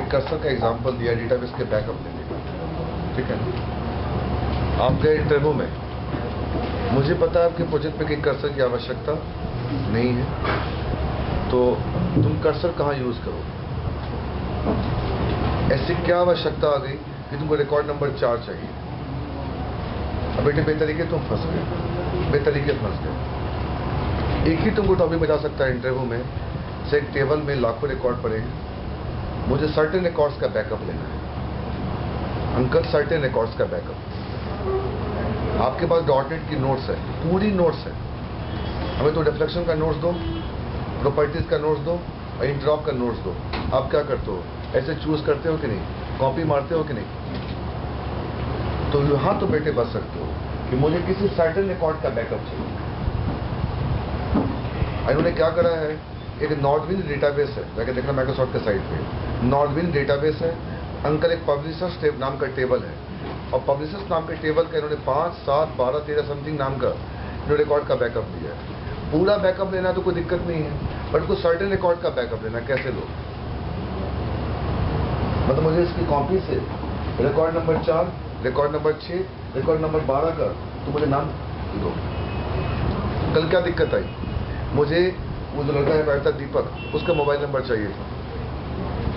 एक कर्सर का एग्जांपल दिया डेटाबेस के बैकअप लेने का, ठीक है। आप गए इंटरव्यू में, मुझे पता है आपके प्रोजेक्ट पे कि कर्सर की आवश्यकता नहीं है, तो तुम कर्सर कहाँ यूज करो? ऐसी क्या आवश्यकता आ गई कि तुमको रिकॉर्ड नंबर 4 चाहिए? अब बेटे बेतरीके तुम फंस गए, बेतरीके फंस गए। एक ही तुमको टॉपिक बता सकता है इंटरव्यू में से, एक टेबल में लाखों रिकॉर्ड पड़े हैं, मुझे सर्टेन रिकॉर्ड्स का बैकअप लेना है। अंकल सर्टेन रिकॉर्ड्स का बैकअप, आपके पास डॉटनेट की नोट्स है, पूरी नोट्स है, हमें तो डिफ्लेक्शन का नोट्स दो, प्रॉपर्टीज का नोट्स दो और इंटरॉप का नोट्स दो। आप क्या करते हो? ऐसे चूज करते हो कि नहीं? कॉपी मारते हो कि नहीं? तो यहाँ तो बेटे बच सकते हो कि मुझे किसी सर्टेन रिकॉर्ड का बैकअप चाहिए। इन्होंने क्या करा है, एक नॉर्थविन डेटाबेस है, जाके देखना माइक्रोसॉफ्ट के साइट पे, नॉर्थविन डेटाबेस है। अंकल एक पब्लिशर्स नाम का टेबल है, और पब्लिशर्स नाम के टेबल का इन्होंने 5, 7, 12, 13 समथिंग नाम का जो रिकॉर्ड का बैकअप दिया है। पूरा बैकअप लेना तो कोई दिक्कत नहीं है, बट कोई सर्टेन रिकॉर्ड का बैकअप लेना कैसे लो? मतलब मुझे इसकी कॉपी से record number 4, record number 6, record number 12 का तो मुझे नाम दो। कल क्या दिक्कत आई, मुझे वो जो लड़का है बैठता दीपक, उसका मोबाइल नंबर चाहिए था।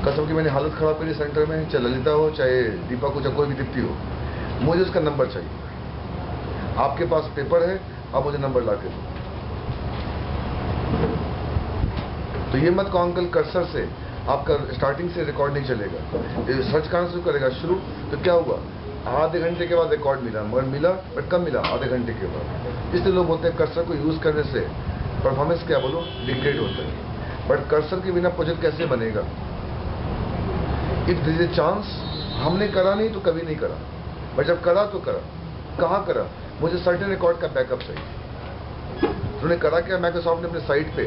कसम की मैंने हालत खराब करी सेंटर में, चाहे ललिता हो, चाहे दीपक हो, चाहे कोई भी दीप्ति हो, मुझे उसका नंबर चाहिए। आपके पास पेपर है, आप मुझे नंबर ला के दो। तो ये मत कहो अंकल कर्सर से आपका स्टार्टिंग से रिकॉर्ड नहीं चलेगा। सर्च कहाँ से करेगा शुरू? तो क्या हुआ, आधे घंटे के बाद रिकॉर्ड मिला, मगर मिला बट कब मिला? आधे घंटे के बाद। इसलिए लोग बोलते हैं कर्सर को यूज करने से परफॉर्मेंस क्या बोलो डिग्रेड होता है। बट कर्सर के बिना प्रोजेक्ट कैसे बनेगा? इफ दिस ए चांस, हमने करा नहीं तो कभी नहीं करा, बट जब करा तो करा। कहाँ करा? मुझे सर्टेन रिकॉर्ड का बैकअप चाहिए। उन्होंने करा क्या, माइक्रोसॉफ्ट ने अपने साइट पे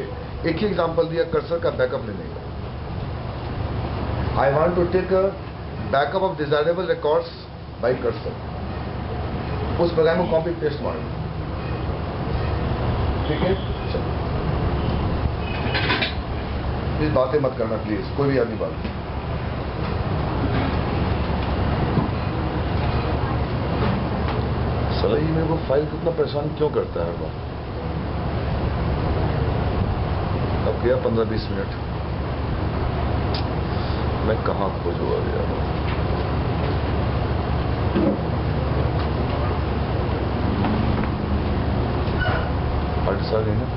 एक ही एग्जांपल दिया कर्सर का बैकअप लेने का। I want to take a backup of desirable records by cursor. उस प्रोग्राम को कॉपी पेस्ट मारो, ठीक है? चलो प्लीज बातें मत करना, प्लीज कोई भी आदमी बात। सर ये मेरे को फाइल कितना परेशान क्यों करता है हर बार? अब गया 15-20 मिनट, मैं कहाँ खोजूँ अब यार? हट सा गई ना।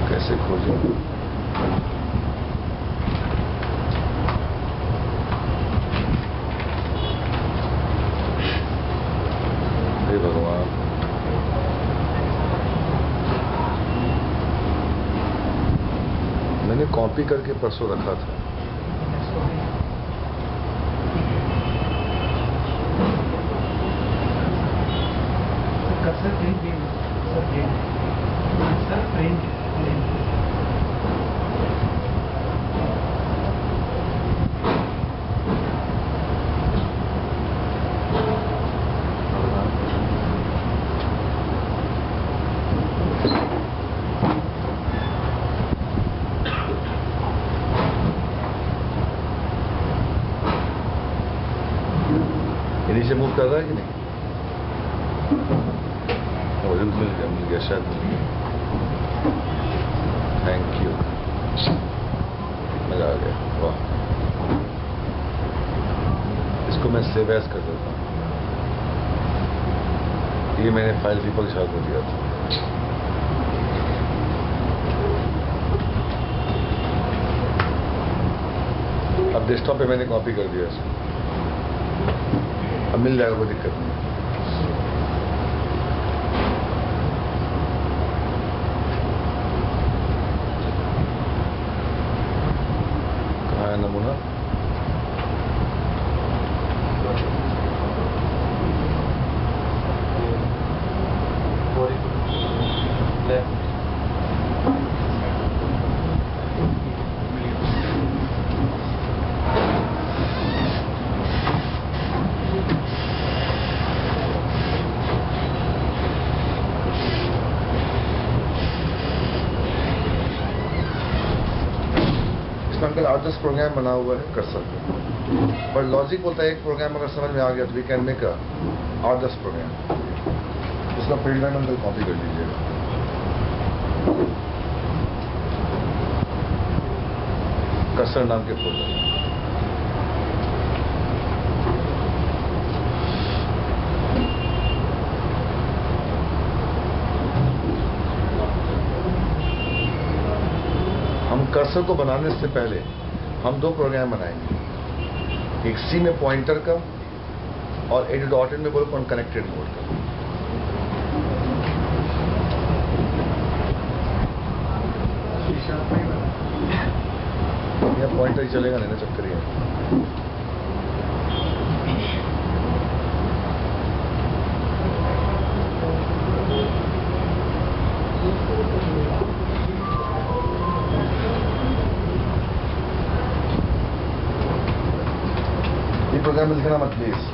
कैसे खोजूं? हे भगवान, मैंने कॉपी करके परसों रखा था। नीचे मूव कर रहा है कि नहीं? मिल गया शायद, मिल गया। थैंक यू, मजा आ गया, वाह। इसको मैं सेव एज कर देता हूँ। ये मैंने फाइल दीपक झा को दिया था। अब डेस्कटॉप पे मैंने कॉपी कर दिया इसको, अब मिल जाएगा, कोई दिक्कत नहीं। कहाँ है नमूना? अंकल 8-10 प्रोग्राम बना हुआ है कर्सर पे, पर लॉजिक बोलता है एक प्रोग्राम अगर समझ में आ गया तो वी कैन मेक 8-10 प्रोग्राम। उसका फील्ड लाइन अंकल कॉपी कर लीजिएगा। कर्सर नाम के फोल्डर। हम कर्सर को बनाने से पहले हम 2 प्रोग्राम बनाएंगे, एक सी में पॉइंटर का और एक डॉटेड में बोलो कनेक्टेड मोड का। यह पॉइंटर ही चलेगा नहीं ना, चक्कर ही है। ये प्रोग्राम लिखना मत प्लीज।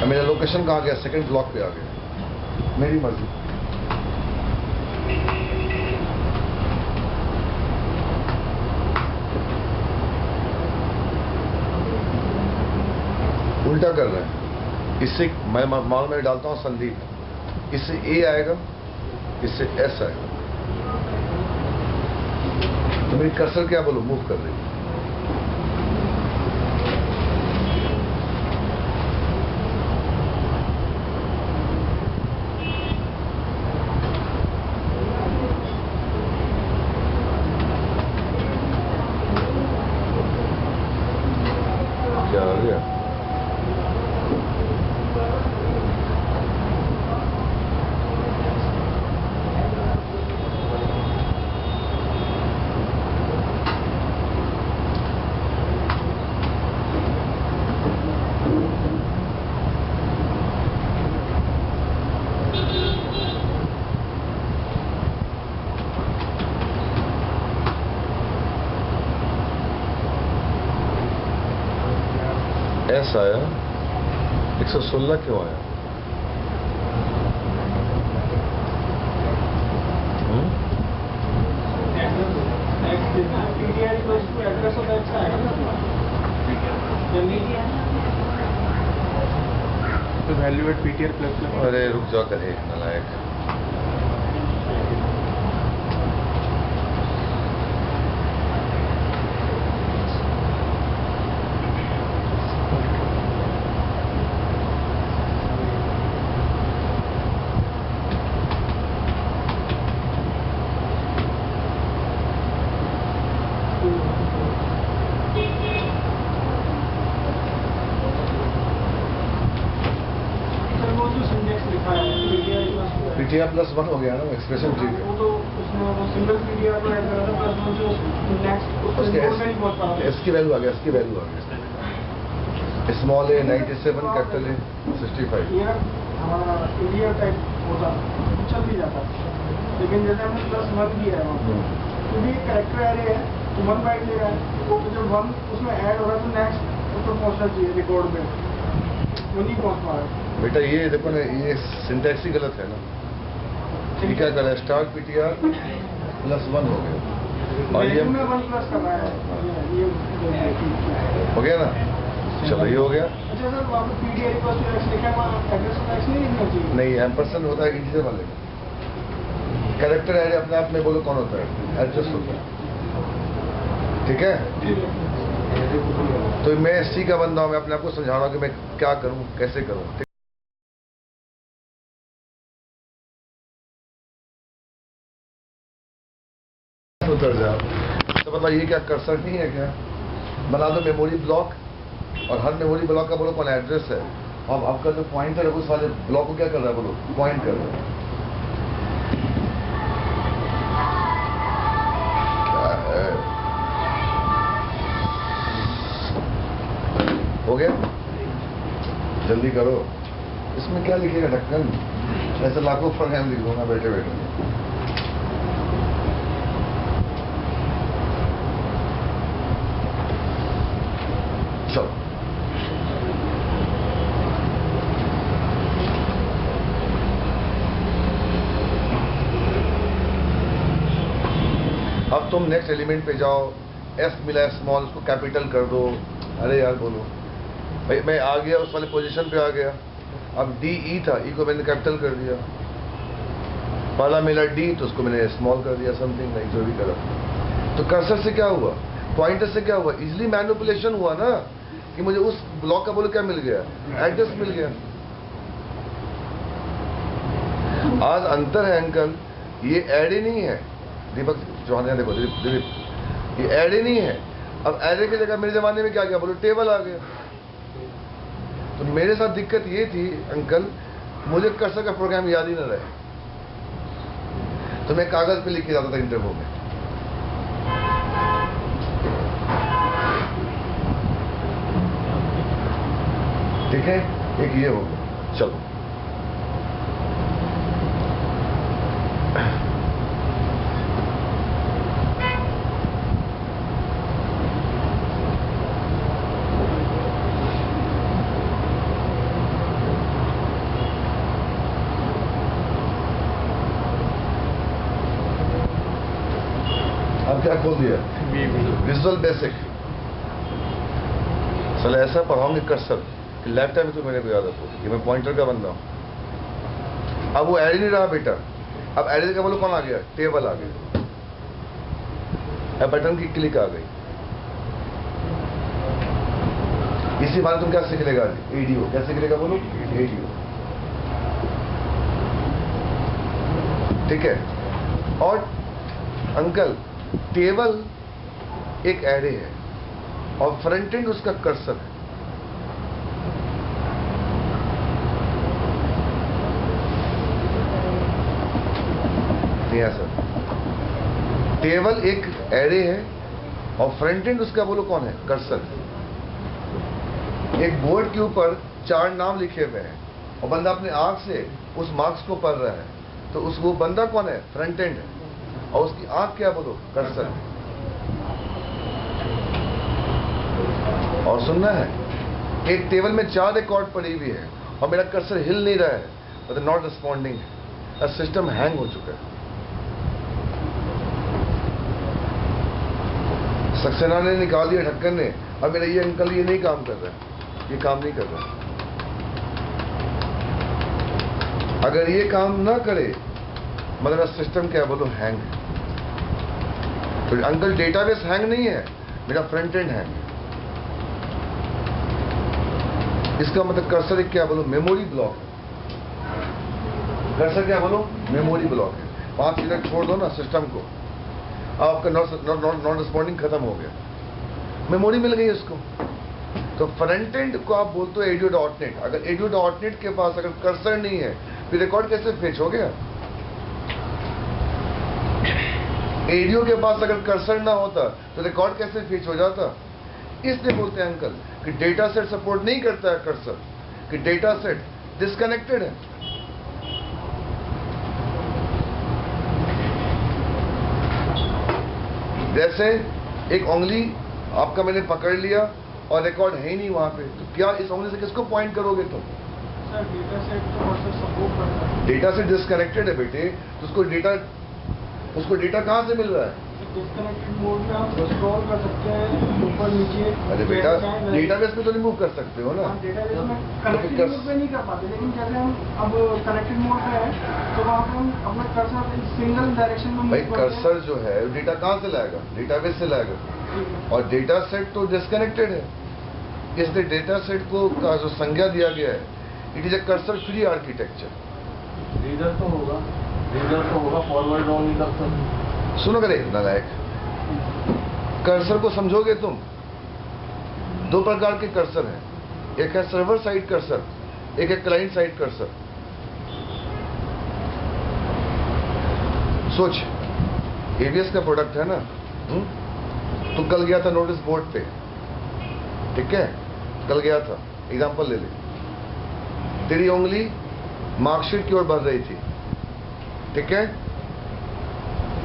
मेरा लोकेशन कहाँ गया? सेकंड ब्लॉक पे आ गया, मेरी मर्जी। उल्टा कर रहे हैं। इससे मैं मान में डालता हूँ संदीप, इससे ए आएगा, इससे एस आएगा, तो मेरी कर्सर क्या बोलो मूव कर रही है। क्या आ गया? एस आया, 116 क्यों आया? तो वैल्यू एट पीटीआर प्लस। अरे रुक जा करे नालायक। पीटीआर +1 हो गया ना, एक्सप्रेशन ठीक है। वो तो उसमें वो सिंगल पीटीआर को ऐड करा था, प्लस वो जो नेक्स्ट उसके नोड में नहीं पहुंच पा रहा। इसकी वैल्यू आ गया, इसकी वैल्यू आ गया। Small A 97, capital A 65। ये हमारा इंडिया टाइप होता चल भी जाता, लेकिन जैसे हमने +1 दिया है वहाँ क्योंकि कैरेक्टर एरे है तो 1 बाइट ले रहा है, तो जब 1 उसमें ऐड हो रहा है तो नेक्स्ट उसको पहुँचना चाहिए रिकॉर्ड में, वो नहीं पहुँच पा रहा। बेटा ये देखो ना, ये सिंटैक्स ही गलत है ना। ये क्या कर रहा है? स्टार्ट पीटीआर +1 हो गया और ये 1 प्लस कर रहा है, ये हो गया ना। चलो ये हो गया। अच्छा सर, वहाँ पे पीटीआर +x लिखा है, वहाँ एड्रेस को x नहीं लिखना चाहिए? नहीं, एम्परसेंड होता है इंटीजर वाले में। कैरेक्टर एरे अपने आप में बोलो कौन होता है? एड्रेस होता है। ठीक है? तो मैं सी का बंदा हूं, मैं अपने आप को समझा रहा हूं कि मैं क्या करूं, कैसे करूं। उतर जाओ तो मतलब ये क्या कर्सर नहीं है क्या? बना दो मेमोरी ब्लॉक, और हर मेमोरी ब्लॉक का बोलो कौन एड्रेस है। अब आपका जो पॉइंटर है उस वाले ब्लॉक को क्या कर रहा है? बोलो पॉइंट कर रहा है। क्या है? हो गया? जल्दी करो। इसमें क्या लिखेगा? ढक्कन। ऐसे लाखों प्रोग्राम लिख दूंगा बैठे बैठे। चलो अब तुम नेक्स्ट एलिमेंट पे जाओ। एफ मिला है स्मॉल, उसको कैपिटल कर दो। अरे यार बोलो भाई, मैं आ गया उस वाले पोजीशन पे आ गया। अब डी ई था, ई को मैंने कैपिटल कर दिया। पहला मिला डी तो उसको मैंने स्मॉल कर दिया, समथिंग लाइक जो भी करा। तो कर्सर से क्या हुआ? पॉइंटर से क्या हुआ? इजिली मैनिपुलेशन हुआ ना, कि मुझे उस ब्लॉक का बोलो क्या मिल गया? एड्रेस मिल गया। आज अंतर है अंकल, ये एड ही नहीं है। दीपक चौहान देखो, दिलीप, ये एड ही नहीं है। अब एरे की जगह मेरे जमाने में क्या गया? बोलो टेबल आ गया। तो मेरे साथ दिक्कत ये थी अंकल, मुझे कर्सर का प्रोग्राम याद ही न रहे, तो मैं कागज पे लिख के जाता था इंटरव्यू में। ठीक है, एक ये हो गया। चलो अब क्या खोल दिया? Visual basic. चलो ऐसा पढ़ाऊंगे कर्सर कि लाइफ टाइम तो मेरे को याद रखो कि मैं पॉइंटर का बंदा हूं। अब वो एड ही नहीं रहा बेटा। अब एड का बोलो कौन आ गया? टेबल आ गया। अब बटन की क्लिक आ गई। इसी बारे तुम क्या सीख लेगा? एडीओ। क्या सीख लेगा? बोलो एडीओ। ठीक है। और अंकल टेबल एक एरे है और फ्रंट एंड उसका कर्सर है। सर टेबल एक एरे है और फ्रंट एंड उसका बोलो कौन है? कर्सर। एक बोर्ड के ऊपर 4 नाम लिखे हुए हैं और बंदा अपने आंख से उस मार्क्स को पढ़ रहा है, तो उस वो बंदा कौन है? फ्रंट एंड है। और उसकी आंख क्या बोलो? कर्सर है। और सुनना है, एक टेबल में 4 रिकॉर्ड पड़ी हुई है और मेरा कर्सर हिल नहीं रहा है, मतलब नॉट रिस्पॉन्डिंग है, सिस्टम हैंग हो चुका है। सक्सेना ने निकाल दिया ढक्कन ने, अब मेरा ये अंकल ये नहीं काम कर रहा है, ये काम नहीं कर रहा है। अगर ये काम ना करे मतलब सिस्टम क्या बोलो? हैंग है। तो अंकल डेटाबेस हैंग नहीं है, मेरा फ्रंट एंड हैंग है। इसका मतलब कर्सर एक क्या बोलो? मेमोरी ब्लॉक है। कर्सर क्या बोलो? मेमोरी ब्लॉक है। 5 मिनट छोड़ दो ना सिस्टम को, आपका नॉन रिस्पॉन्डिंग खत्म हो गया, मेमोरी मिल गई उसको। तो फ्रंट एंड को आप बोलते हो ADIO.NET। अगर ADIO.NET के पास अगर कर्सर नहीं है फिर रिकॉर्ड कैसे फेच हो गया? ADIO के पास अगर कर्सर ना होता तो रिकॉर्ड कैसे फेच हो जाता? इसलिए बोलते हैं अंकल कि डेटा सेट सपोर्ट नहीं करता है कर्सर, कि डेटा सेट डिस्कनेक्टेड है। जैसे एक उंगली आपका मैंने पकड़ लिया और रिकॉर्ड है ही नहीं वहां पे, तो क्या इस उंगली से किसको पॉइंट करोगे तुम? सर डेटा सेट तो मतलब सपोर्ट करता है। डेटा सेट डिस्कनेक्टेड है बेटे, तो उसको डेटा कहां से मिल रहा है? डिस्कनेक्टेड मोड में आप स्क्रॉल कर सकते हैं ऊपर नीचे। अरे बेटा डेटाबेस में तो नहीं मूव कर सकते हो ना। डेटाबेस में कनेक्टेड मोड पे नहीं कर पाते, लेकिन जैसे हम अब कनेक्टेड मोड पे है तो वहाँ पे हम अपना कर्सर सिंगल डायरेक्शन में भाई मूव करते कर्सर जो है डेटा कहाँ से लाएगा? डेटाबेस से लाएगा, हैं। और डेटा सेट तो डिस्कनेक्टेड है। इसलिए डेटा सेट को का जो संज्ञा दिया गया है, it is a cursor free architecture. Reader तो होगा फॉरवर्ड ओनली कर्सर। सुनो करे नालायक, कर्सर को समझोगे तुम? दो प्रकार के कर्सर हैं, एक है सर्वर साइड कर्सर, एक है क्लाइंट साइड कर्सर। सोच, एबीएस का प्रोडक्ट है ना, तू कल गया था नोटिस बोर्ड पे, ठीक है? कल गया था, एग्जांपल ले ले, तेरी उंगली मार्कशीट की ओर बढ़ रही थी, ठीक है?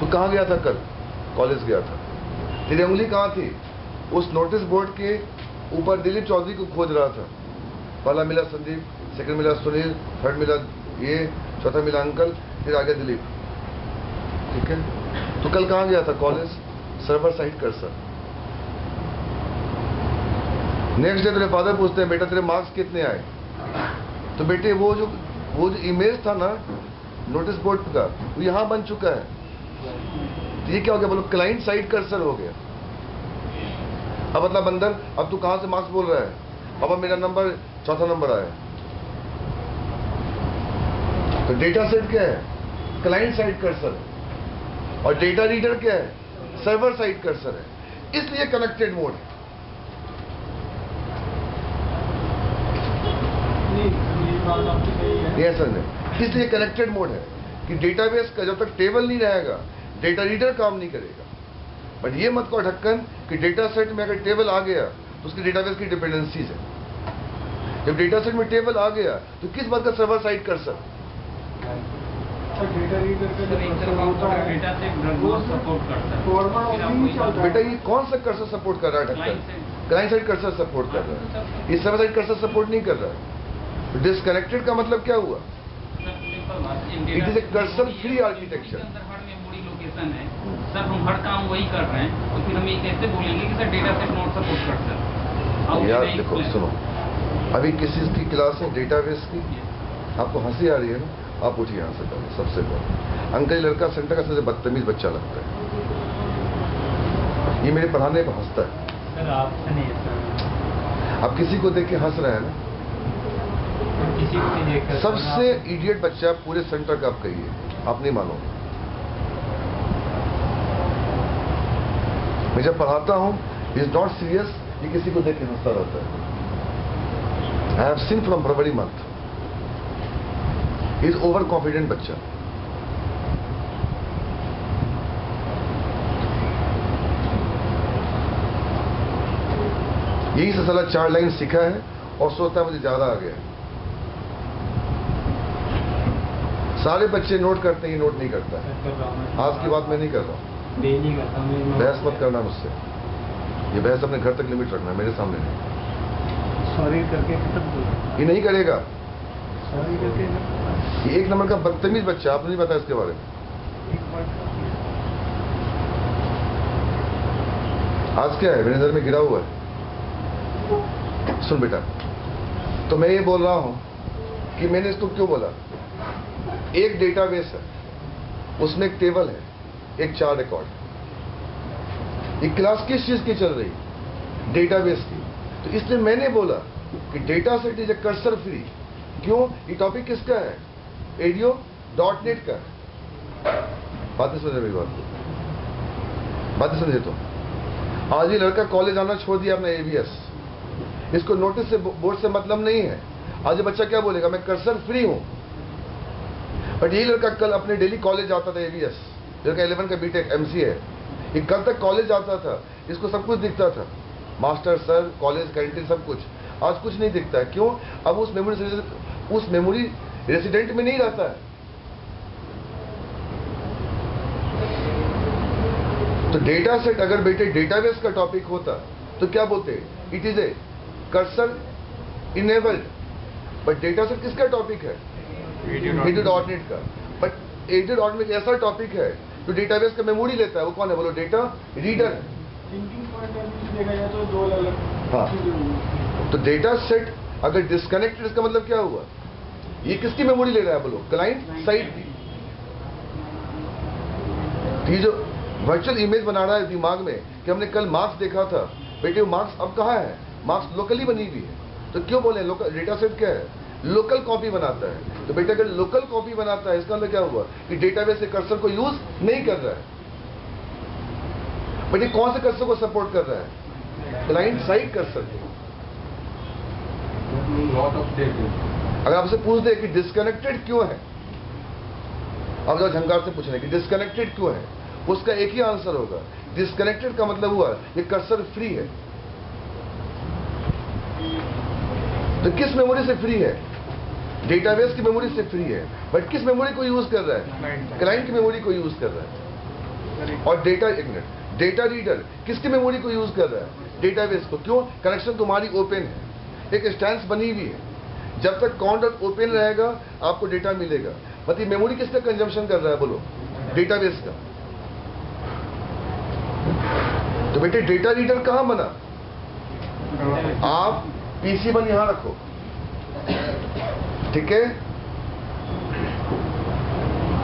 तू कहाँ गया था कल? कॉलेज गया था। तेरी उंगली कहाँ थी? उस नोटिस बोर्ड के ऊपर दिलीप चौधरी को खोज रहा था। पहला मिला संदीप, सेकंड मिला सुनील, थर्ड मिला ये, चौथा मिला अंकल, फिर आ गया दिलीप, ठीक है? तो कल कहाँ गया था? College. Server side cursor. Next day तेरे फादर पूछते हैं, बेटा तेरे मार्क्स कितने आए? तो बेटे वो जो इमेज था ना नोटिस बोर्ड का, वो यहां बन चुका है। तो ये क्या हो गया? बोलो क्लाइंट साइड कर्सर हो गया। अब मतलब अंदर, अब तू कहां से मार्क्स बोल रहा है? पापा मेरा नंबर चौथा नंबर आया। तो डेटा सेट क्या है? क्लाइंट साइड कर्सर है, और डेटा रीडर क्या है? सर्वर साइड कर्सर है। इसलिए कनेक्टेड मोड है। ये ऐसा नहीं, इसलिए कनेक्टेड मोड है कि डेटाबेस का जब तक टेबल नहीं रहेगा डेटा रीडर काम नहीं करेगा। बट ये मत को ढक्कन कि डेटा सेट में अगर टेबल आ गया तो उसकी डेटाबेस की डिपेंडेंसीज है। जब डेटा सेट में टेबल आ गया तो किस बात का server side cursor? Data reader बेटा ये कौन सा कर्सर सपोर्ट कर रहा है? ढक्कन क्लाइंट साइड कर्सर सपोर्ट कर रहा है, ये सर्वर साइड कर्सर सपोर्ट नहीं कर रहा है। डिस्कनेक्टेड का मतलब क्या हुआ? It is a cursor free architecture. Sir हम हर काम वही कर रहे हैं, तो फिर हम ये कैसे बोलेंगे कि sir data set not support करता है? यार देखो सुनो, अभी किस चीज की क्लास है? डेटाबेस की। आपको हंसी आ रही है ना? आप उठिए यहाँ से पहले, सबसे पहले। अंकल लड़का सेंटर का सबसे बदतमीज बच्चा लगता है, ये मेरे पढ़ाने पर हंसता है। सर आपसे नहीं सर, आप किसी को देख के हंस रहे हैं ना? किसी को नहीं देख कर सबसे इडियट बच्चा पूरे सेंटर का आप कहिए, आप नहीं मानोगे। मैं जब पढ़ाता हूं, इज नॉट सीरियस, ये किसी को देख के हंसता रहता है। I have seen from February month, is over confident बच्चा। यही से साला 4 लाइन सीखा है और सोचता है मुझे ज्यादा आ गया। सारे बच्चे नोट करते हैं, ये नोट नहीं करता है। आज की बात मैं नहीं कर रहा हूं, बहस मत करना मुझसे। ये बहस अपने घर तक लिमिट रखना, मेरे सामने नहीं। सॉरी करके खत्म, ये नहीं करेगा। सॉरी करके ये एक नंबर का बदतमीज बच्चा, आपने नहीं पता इसके बारे में। आज क्या है? मेरे नजर में गिरा हुआ है। सुन बेटा, तो मैं ये बोल रहा हूं कि मैंने इसको क्यों बोला। एक डेटाबेस है, उसमें एक टेबल है, एक 4 रिकॉर्ड। ये क्लास किस चीज की चल रही? डेटाबेस की। तो इसलिए मैंने बोला कि data set is a cursor free. क्यों? ये टॉपिक किसका है? ADO.NET का है। बात नहीं समझे मेरी बात को? बात नहीं समझे तो? आज ये लड़का कॉलेज आना छोड़ दिया अपना ABS, इसको नोटिस से बोर्ड से मतलब नहीं है। आज ये बच्चा क्या बोलेगा? मैं कर्सर फ्री हूं। बट ये लड़का कल अपने डेली कॉलेज आता था, ABS लड़का 11 का बीटेक MC है, ये कल तक कॉलेज आता था, इसको सब कुछ दिखता था, मास्टर सर, कॉलेज कैंटीन सब कुछ। आज कुछ नहीं दिखता है। क्यों? अब उस मेमोरी रेसिडेंट में नहीं रहता है। तो डेटा सेट अगर बेटे डेटाबेस का टॉपिक होता तो क्या बोलते? It is a cursor enabled. But data set किसका टॉपिक है? ADO.NET का। बट ADO.NET ऐसा टॉपिक है जो डेटाबेस का मेमोरी लेता है वो कौन है? बोलो डेटा रीडर है। थिंकिंग पॉइंट ऑफ व्यू से देखा जाए तो दो अलग हाँ। चीजें होंगी। तो डेटा सेट अगर डिस्कनेक्टेड, इसका मतलब क्या हुआ? ये किसकी मेमोरी ले रहा है? बोलो क्लाइंट साइड की। ये जो वर्चुअल इमेज बना रहा है दिमाग में कि हमने कल मार्क्स देखा था, बेटे वो मार्क्स अब कहाँ है? मार्क्स लोकली बनी हुई है। तो क्यों बोले लोकल? डेटा सेट क्या है? लोकल कॉपी बनाता है। तो बेटा अगर लोकल कॉपी बनाता है, इसका मतलब क्या हुआ कि डेटाबेस से कर्सर को यूज नहीं कर रहा है। बेटे कौन से कर्सर को सपोर्ट कर रहा है? Client side cursor. Lot of state. अगर आपसे पूछ दे कि डिस्कनेक्टेड क्यों है, अब जब झंकार से पूछने कि डिस्कनेक्टेड क्यों है, उसका एक ही आंसर होगा, डिस्कनेक्टेड का मतलब हुआ ये कर्सर फ्री है। तो किस मेमोरी से फ्री है? डेटाबेस की मेमोरी से फ्री है, बट किस मेमोरी को यूज कर रहा है? क्लाइंट की मेमोरी को यूज कर रहा है। और डेटा, एक मिनट, डेटा रीडर किसकी मेमोरी को यूज कर रहा है? डेटाबेस को। क्यों? कनेक्शन तुम्हारी ओपन है, एक इंस्टेंस बनी हुई है। जब तक काउंटर ओपन रहेगा आपको डेटा मिलेगा। मतलब मेमोरी किसका कंजम्पशन कर रहा है? बोलो डेटाबेस का। तो बेटे डेटा रीडर कहां बना? आप पीसी बन यहां रखो, ठीक है?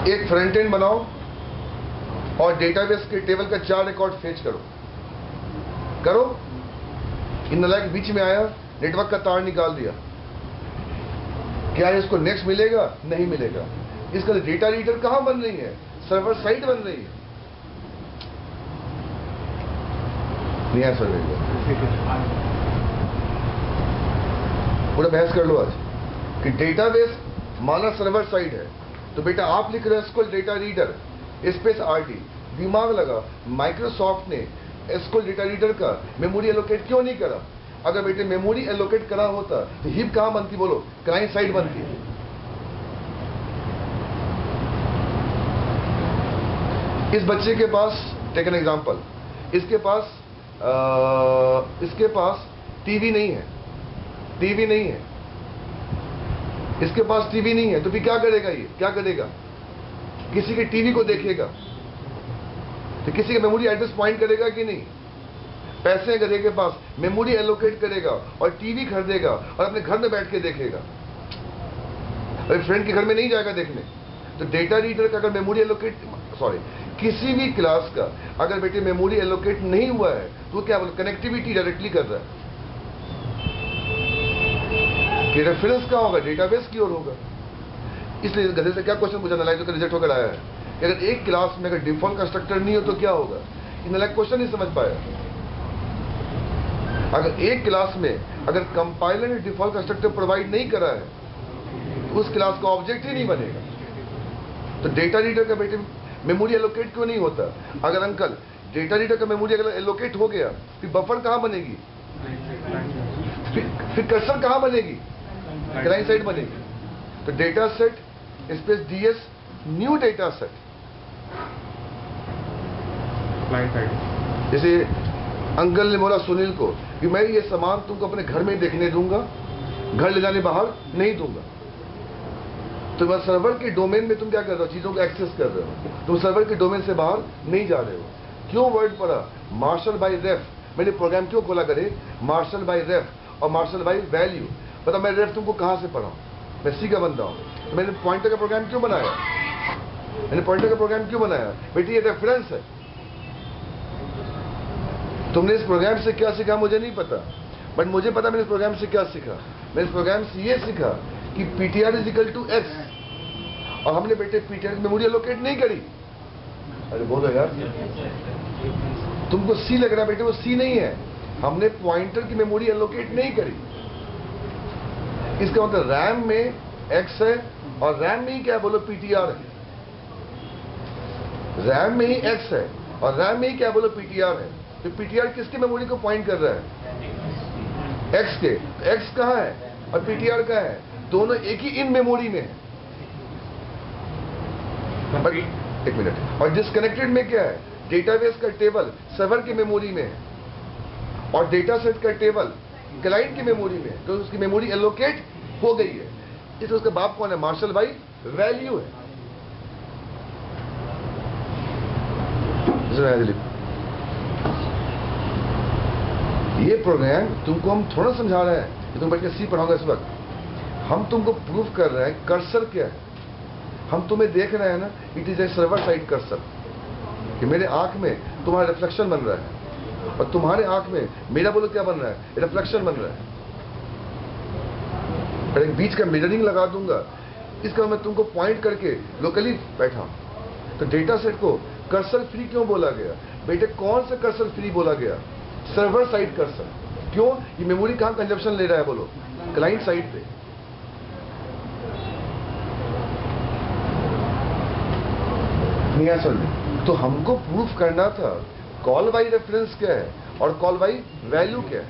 एक फ्रंट एंड बनाओ और डेटाबेस के टेबल का 4 रिकॉर्ड फेच करो। इन लाइक बीच में आया, नेटवर्क का तार निकाल दिया, क्या इसको नेक्स्ट मिलेगा? नहीं मिलेगा। इसका डेटा रीडर कहां बन रही है? सर्वर साइड बन रही है। नहीं है सर्वे, पूरा बहस कर लो आज कि डेटाबेस माना सर्वर साइड है। तो बेटा आप लिख रहे हो SQL data reader space RD, दिमाग लगा, माइक्रोसॉफ्ट ने एसक्यूएल डेटा रीडर का मेमोरी एलोकेट क्यों नहीं करा? अगर बेटे मेमोरी एलोकेट करा होता तो हीप कहां बनती? बोलो क्लाइंट साइड बनती है। इस बच्चे के पास, टेक एन एग्जांपल, इसके पास टीवी नहीं है, टीवी नहीं है, इसके पास टीवी नहीं है, तो फिर क्या करेगा? ये क्या करेगा? किसी के टीवी को देखेगा, तो किसी का मेमोरी एड्रेस पॉइंट करेगा कि नहीं? पैसे गधे के पास, मेमोरी एलोकेट करेगा और टीवी खरीदेगा और अपने घर में बैठ के देखेगा, अरे फ्रेंड के घर में नहीं जाएगा देखने। तो डेटा रीडर का अगर मेमोरी एलोकेट, सॉरी, किसी भी क्लास का अगर बेटे मेमोरी एलोकेट नहीं हुआ है तो क्या बोलो? कनेक्टिविटी डायरेक्टली कर रहा है। कि रेफरेंस कहाँ होगा? डेटाबेस की ओर होगा। इसलिए गधे से क्या क्वेश्चन पूछा एनालाइजर का रिजल्ट होकर आया है कि अगर एक क्लास में अगर डिफॉल्ट कंस्ट्रक्टर नहीं हो तो क्या होगा? एनालाइजर क्वेश्चन नहीं समझ पाया। अगर एक क्लास में अगर कंपाइलर ने डिफॉल्ट कंस्ट्रक्टर प्रोवाइड नहीं करा है तो उस क्लास का ऑब्जेक्ट ही नहीं बनेगा। तो डेटा रीडर का बेटे मेमोरी एलोकेट क्यों नहीं होता? अगर अंकल डेटा रीडर का मेमोरी अगर एलोकेट हो गया फिर बफर कहां बनेगी? फिर कर्सर कहां बनेगी? क्लाइंट साइड बनेगी। तो data set space DS new data set, client side. जैसे अंकल ने बोला सुनील को कि मैं ये सामान तुमको अपने घर में देखने दूंगा, घर ले जाने बाहर नहीं दूंगा। तो मैं सर्वर के डोमेन में तुम क्या कर रहे हो? चीजों को एक्सेस कर रहे हो, तुम सर्वर के डोमेन से बाहर नहीं जा रहे हो। क्यों वर्ड पढ़ा? मार्शल बाय रेफ। मैंने प्रोग्राम क्यों खोला करे? मार्शल बाय रेफ और मार्शल बाय वैल्यू। पता मैं रेफ तुमको कहां से पढ़ा? मैं सी का बंदा हूं। तो मैंने पॉइंटर का प्रोग्राम क्यों बनाया? मैंने पॉइंटर का प्रोग्राम क्यों बनाया? बेटी ये रेफरेंस है। तुमने इस प्रोग्राम से क्या सीखा मुझे नहीं पता, बट मुझे पता मैंने इस प्रोग्राम से क्या सीखा। मैंने इस प्रोग्राम से ये सीखा कि PTR is equal to X, और हमने बेटे पीटीआर की मेमोरी एलोकेट नहीं करी। अरे बोलो यार, तुमको सी लग रहा है बेटे, वो सी नहीं है। हमने पॉइंटर की मेमोरी एलोकेट नहीं करी। इसका मतलब रैम में एक्स है और रैम में ही क्या बोलो? पीटीआर है। रैम में ही एक्स है और रैम में ही क्या बोलो? पीटीआर है। तो पीटीआर किसके मेमोरी को पॉइंट कर रहा है? एक्स के। तो एक्स कहां है और पीटीआर कहां है? दोनों एक ही इन मेमोरी में है। बट एक मिनट, और डिस्कनेक्टेड में क्या है? डेटाबेस का टेबल सर्वर की मेमोरी में है और डेटा सेट का टेबल क्लाइंट की मेमोरी में है, तो उसकी मेमोरी एलोकेट हो गई है। इसलिए उसका बाप कौन है? मार्शल बाय वैल्यू है। ये प्रोग्राम तुमको हम थोड़ा समझा रहे हैं कि तुम बैठ के सी पढ़ाओगे इस वक्त। हम तुमको प्रूव कर रहे हैं कर्सर क्या है। हम तुम्हें देख रहे हैं ना, it is a server side cursor, कि मेरे आंख में तुम्हारा रिफ्लेक्शन बन रहा है और तुम्हारे आंख में मेरा बोलो क्या बन रहा है, रिफ्लेक्शन बन रहा है। और एक बीच का मिररिंग लगा दूंगा, इसका मैं तुमको पॉइंट करके लोकली बैठा हूं। तो डेटा सेट को कर्सर फ्री क्यों बोला गया बेटे? कौन सा कर्सर फ्री बोला गया? Server side cursor. क्यों? ये मेमोरी कहां कंजप्शन ले रहा है बोलो? क्लाइंट साइड पे। नहीं समझ में? तो हमको प्रूफ करना था कॉल बाई रेफरेंस क्या है और कॉल बाई वैल्यू क्या है।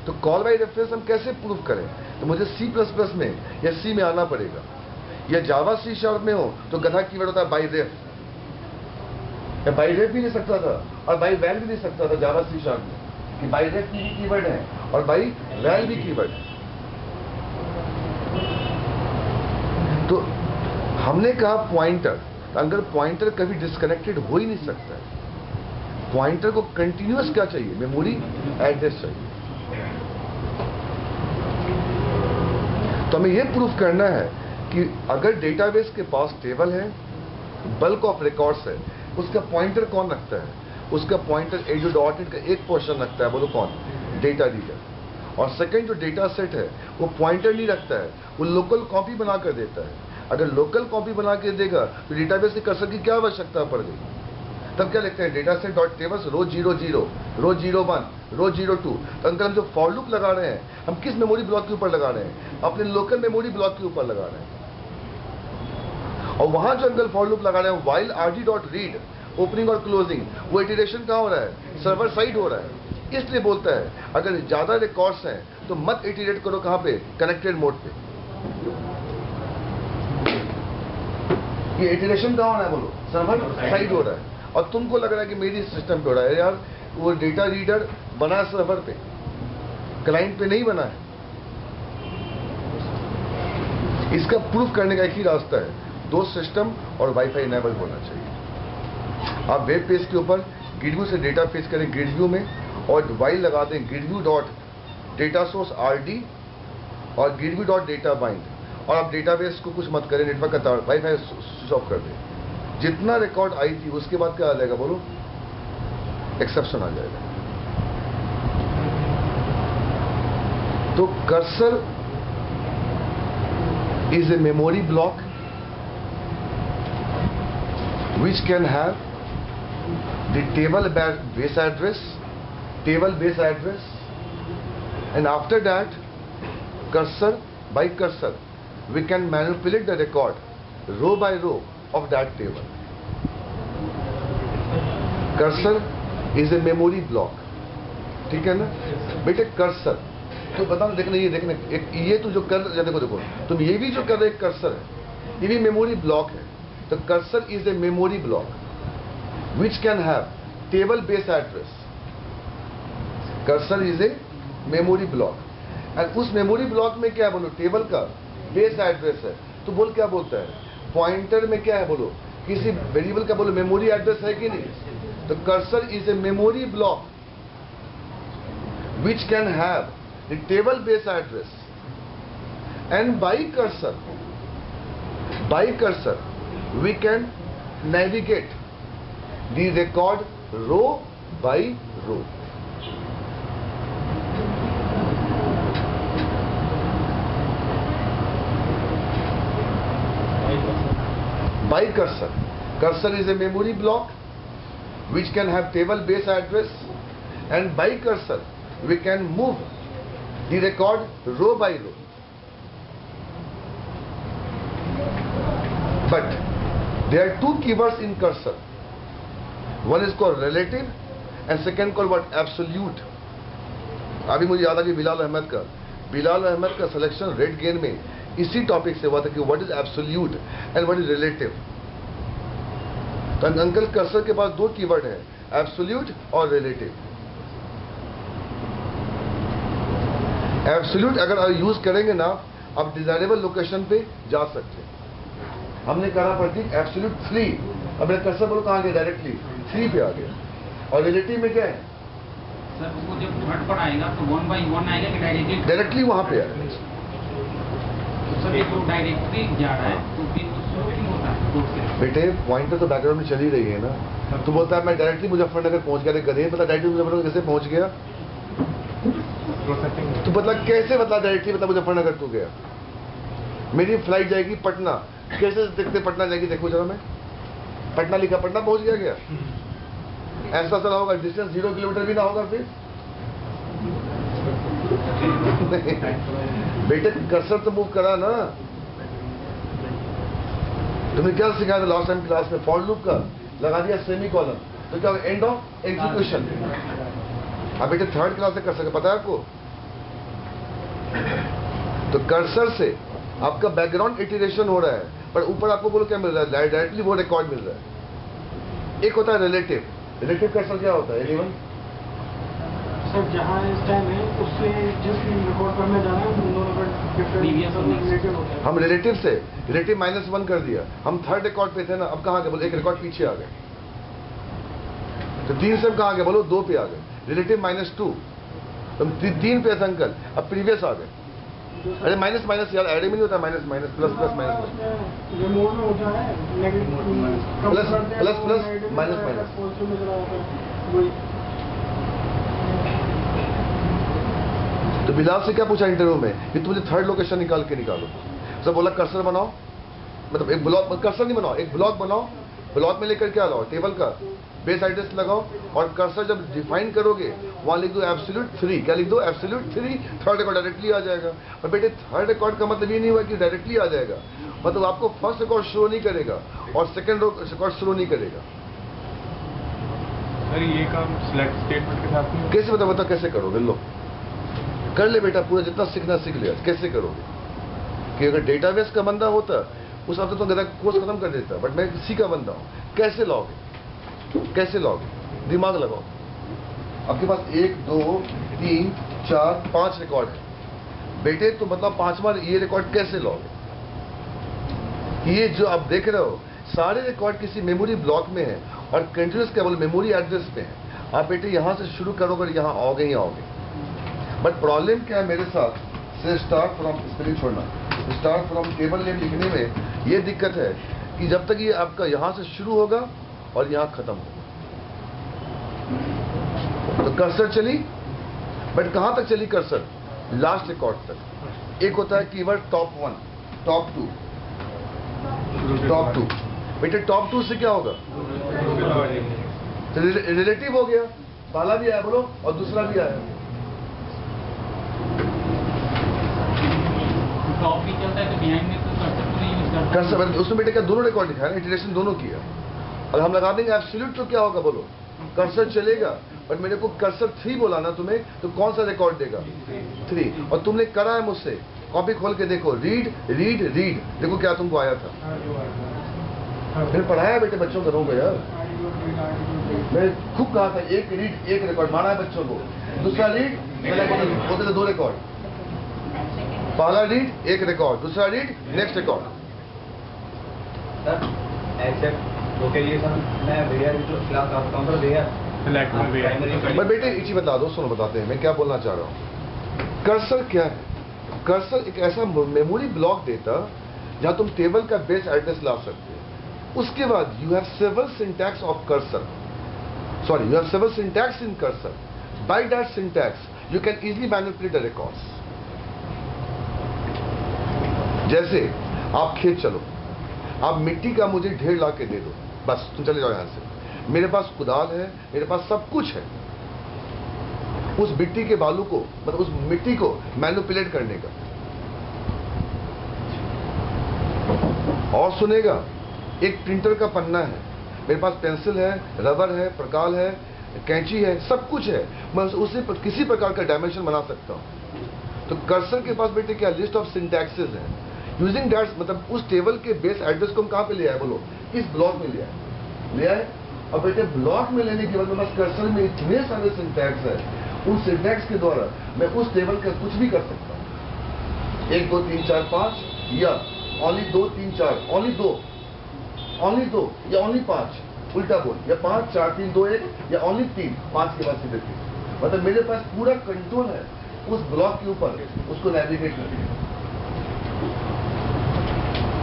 तो कॉल बाई रेफरेंस हम कैसे प्रूफ करें? तो मुझे C++ में या सी में आना पड़ेगा, या जावा C# में हो तो गधा कीवर्ड होता है बाई रेफ। या बाई रेफ भी ले सकता था और बाई वैल भी ले सकता था जावा C# में, कि बाई रेफ भी कीवर्ड है और बाई वैल भी कीवर्ड है। तो हमने कहा पॉइंटर, अगर पॉइंटर कभी डिस्कनेक्टेड हो ही नहीं सकता है। पॉइंटर को कंटिन्यूअस क्या चाहिए? मेमोरी एड्रेस चाहिए। तो हमें यह प्रूफ करना है कि अगर डेटाबेस के पास टेबल है, बल्क ऑफ रिकॉर्ड्स है, उसका पॉइंटर कौन रखता है? उसका पॉइंटर ए जो डॉटेड का एक पोर्शन रखता है, बोलो कौन? Data reader. और सेकंड जो डेटा सेट है वो पॉइंटर नहीं रखता है, वो लोकल कॉपी बना कर देता है। अगर लोकल कॉपी बना के देगा तो डेटाबेस के कर्सर की क्या आवश्यकता पड़ गई? तब क्या लिखते हैं? डेटा सेट डॉट टेबल्स रो 00, रो 01, रो 02। तो अंकल हम जो फॉर लूप लगा रहे हैं, हम किस मेमोरी ब्लॉक के ऊपर लगा रहे हैं? अपने लोकल मेमोरी ब्लॉक के ऊपर लगा रहे हैं। और वहां जो अंकल फॉर लूप लगा रहे हैं while rd dot read, opening और क्लोजिंग, वो इटरेशन कहां हो रहा है? सर्वर साइड हो रहा है। इसलिए बोलता है अगर ज्यादा रिकॉर्ड्स हैं तो मत इटरेट करो, कहां पे? कनेक्टेड मोड पे। ये इटरेशन कहां हो रहा है बोलो? सर्वर साइड हो रहा है। और तुमको लग रहा है कि मेरी सिस्टम पे हो रहा है। यार वो डेटा रीडर बना सर्वर पे, क्लाइंट पे नहीं बना है। इसका प्रूफ करने का एक ही रास्ता है, दो सिस्टम और वाईफाई इनेबल होना चाहिए। आप वेब पेज के ऊपर गिडव्यू से डेटा पेज करें ग्रिडव्यू में, और वाइल लगा दें गिडव्यू डॉट डेटा सोर्स RD और गिडव्यू डॉट डेटा बाइंड, और आप डेटाबेस को कुछ मत करें, नेटवर्क का तार वाईफाई स्विच ऑफ कर दें। जितना रिकॉर्ड आई थी उसके बाद क्या आ जाएगा बोलो? एक्सेप्शन आ जाएगा। तो cursor is a memory block which can have the table base address, and after that cursor by cursor we can manipulate the record row by row of that table. Cursor is a memory block, ठीक है ना बेटे? Cursor तो बताओ, देखना ये देखना, एक ये तो जो कर देखो देखो तुम ये भी जो कर रहे कर्सर है, ये भी मेमोरी ब्लॉक है। तो cursor is a memory block which can have table base address. Cursor is a memory block and उस मेमोरी ब्लॉक में क्या है बोलो? टेबल का बेस एड्रेस है। तो बोल क्या बोलता है? पॉइंटर में क्या है बोलो? किसी वेरिएबल का बोलो मेमोरी एड्रेस है कि नहीं? तो cursor is a memory block which can have the table base address, and by cursor we can navigate the record row by row. By cursor is a memory block which can have table base address, and by cursor we can move the record row by row. But there are two keywords in cursor. One is called relative and second called what? Absolute. अभी मुझे याद आ गया बिलाल अहमद का selection red gain में इसी topic से हुआ था कि what is absolute and what is relative. तो अंकल कर्सर के पास दो कीवर्ड है, एब्सोल्यूट और रिलेटिव। एब्सोल्यूट अगर यूज करेंगे ना, आप डिजायरेबल लोकेशन पे जा सकते हैं। हमने कहा प्रतीक एब्सोल्यूट फ्री अब मेरा कर्सर बोलो कहाँ गया, डायरेक्टली 3 पे आ गया। और रिलेटिव में क्या है, सर वो जब थर्ड पर आएगा तो 1 by 1 आएगा कि डायरेक्टली? डायरेक्टली वहाँ पे आएगा। तो सर ये तो डायरेक्टली जा रहा है तो फिर वो स्लो क्यों होता है रोड से? बेटे पॉइंटर तो बैकग्राउंड में चली रही है ना। तू बोलता है मैं डायरेक्टली मुजफ्फरनगर पहुंच गया, गधे मतलब डायरेक्टली मुजफ्फरनगर कैसे पहुंच गया? तू बतला कैसे, बतला डायरेक्टली बता मुजफ्फरनगर तू गया। मेरी फ्लाइट जाएगी पटना, कैसे देखते पटना जाएगी, देखो जरा मैं पटना लिखा, पटना पहुंच गया क्या? ऐसा सर होगा, डिस्टेंस 0 किलोमीटर भी ना होगा फिर? बेटे कर्सर तो मूव करा ना। तुम्हें क्या सिखाया था लास्ट टाइम क्लास में, फॉर लूप का लगा दिया सेमी कॉलम, तो क्या एंड ऑफ एग्जीक्यूशन। अब बेटे थर्ड क्लास से कर्सर का पता है आपको? तो कर्सर से आपका बैकग्राउंड इटरेशन हो रहा है, पर ऊपर आपको बोलो क्या मिल रहा है, डायरेक्टली वो रिकॉर्ड मिल रहा है। एक होता है रिलेटिव, रिलेटिव कर्सर क्या होता है एनीवन? सर जहाँ इस टाइम है उससे जिस रिकॉर्ड करने जाना है उन दोनों का डिफरेंट रिलेटिव होता है। हम रिलेटिव से रिलेटिव -1 कर दिया, हम थर्ड रिकॉर्ड पे थे ना, अब कहाँ गए बोलो, एक रिकॉर्ड पीछे आ गए। तो 3 से हम कहाँ गए बोलो, 2 पे आ गए, रिलेटिव -2। तुम 3 पे थे अंकल, अब प्रीवियस आ गए। अरे माइनस माइनस यार ऐड में नहीं होता, minus minus plus plus minus remote में होता है negative plus plus plus minus minus. Positive में चला जाता है वही। तो बिलाल से क्या पूछा इंटरव्यू में कि तुझे थर्ड लोकेशन निकाल के निकालो। सब बोला कर्सर बनाओ, मतलब एक ब्लॉक, कर्सर नहीं बनाओ, एक ब्लॉक बनाओ, ब्लॉक में लेकर क्या लाओ, टेबल का बेस एड्रेस लगाओ, और कर्सर जब डिफाइन करोगे वहां लिख दो एब्सोल्यूट 3। क्या लिख दो, एब्सोल्यूट 3। थर्ड रिकॉर्ड डायरेक्टली आ जाएगा। और बेटे थर्ड रिकॉर्ड का मतलब ये नहीं हुआ कि डायरेक्टली आ जाएगा, मतलब आपको फर्स्ट रिकॉर्ड शो नहीं करेगा और सेकंड रिकॉर्ड शो नहीं करेगा। सर ये काम सिलेक्ट स्टेटमेंट के साथ नहीं कैसे बता कैसे करोगे? लो कर ले बेटा, पूरा जितना सीखना सीख लिया। कैसे करोगे कि अगर डेटाबेस का बंदा होता उस हफ्ते तो गधा कोर्स खत्म कर देता, बट मैं सी का बंदा हूँ। कैसे लॉगे, कैसे लॉगे, दिमाग लगाओ। आपके पास 1 2 3 4 5 रिकॉर्ड है बेटे, तो मतलब 5वां ये रिकॉर्ड कैसे लॉगे? ये जो आप देख रहे हो सारे रिकॉर्ड किसी मेमोरी ब्लॉक में है और कंटिन्यूस केवल मेमोरी एड्रेस पे है। आप बेटे यहाँ से शुरू करोगे, यहाँ आओगे ही आओगे। बट प्रॉब्लम क्या है मेरे साथ से, स्टार्ट फ्रॉम स्पेलिंग छोड़ना, स्टार्ट फ्रॉम टेबल नेम लिखने में ये दिक्कत है कि जब तक ये आपका यहाँ से शुरू होगा और यहाँ खत्म होगा। तो कर्सर चली, बट कहाँ तक चली कर्सर? लास्ट रिकॉर्ड तक। एक होता है कीवर्ड टॉप 1, टॉप 2, टॉप 2। बेटे टॉप 2 से क्या होगा? रिलेटिव हो गया, पहला भी आया बोलो और दूसरा भी आया। टॉप भी चलता है तो बिहाइंड में तो कर्सर को नहीं यूज करता। कर्सर उसमें बेटे क्या दोनों रिकॉर्ड दिखाया ना, इटरेशन दोनों किया। और हम लगा देंगे एब्सोल्यूट तो क्या होगा बोलो, कर्सर चलेगा, बट मेरे को कर्सर 3 बोला ना तुम्हें, तो कौन सा रिकॉर्ड देगा? 3। और तुमने करा है मुझसे, कॉपी खोल के देखो, रीड रीड रीड, देखो क्या तुमको आया था। फिर पढ़ाया बेटे बच्चों को, रोगे यार। मैं खूब कहा था एक रीड एक रिकॉर्ड, मारा है बच्चों को। दूसरा रीड होते थे 2 रिकॉर्ड, पहला रीड 1 रिकॉर्ड, दूसरा रीड नेक्स्ट रिकॉर्ड। मैं बेटे एक चीज बता दो, सुनो बताते हैं मैं क्या बोलना चाह रहा हूँ। कर्सर क्या है? कर्सर एक ऐसा मेमोरी ब्लॉक देता जहां तुम टेबल का बेस एड्रेस ला सकते हो। उसके बाद you have several syntax of cursor, sorry you have several syntax in cursor. By that syntax you can easily manipulate the records. जैसे आप खेत चलो, आप मिट्टी का मुझे ढेर ला के दे दो, बस तुम चले जाओ यहां से। मेरे पास कुदाल है, मेरे पास सब कुछ है उस मिट्टी के बालू को, मतलब उस मिट्टी को मैनिपुलेट करने का। और सुनेगा, एक प्रिंटर का पन्ना है, मेरे पास पेंसिल है, रबर है, प्रकाल है, कैंची है, सब कुछ है, मैं उसे किसी प्रकार का डायमेंशन बना सकता हूं। तो कर्सर के पास बेटे क्या लिस्ट ऑफ सिंटैक्सेस है। यूजिंग दैट, मतलब उस टेबल के बेस एड्रेस को हम कहां पे ले आए बोलो? इस ब्लॉक में ले आए। और बेटे ब्लॉक में लेने के बाद मेरे पास कर्सर में इतने सारे सिंटैक्स है, उन सिंटैक्स के द्वारा मैं उस टेबल का कुछ भी कर सकता हूं। 1 2 3 4 5 या ओनली 2 3 4, ओनली 2 ओनली 2 या ओनली 5, उल्टा बोल, या 5 4 3 2 1 या ओनली 3 5 के बाद सीधे 3। मतलब मेरे पास पूरा कंट्रोल है उस ब्लॉक के ऊपर उसको नेविगेट करने का।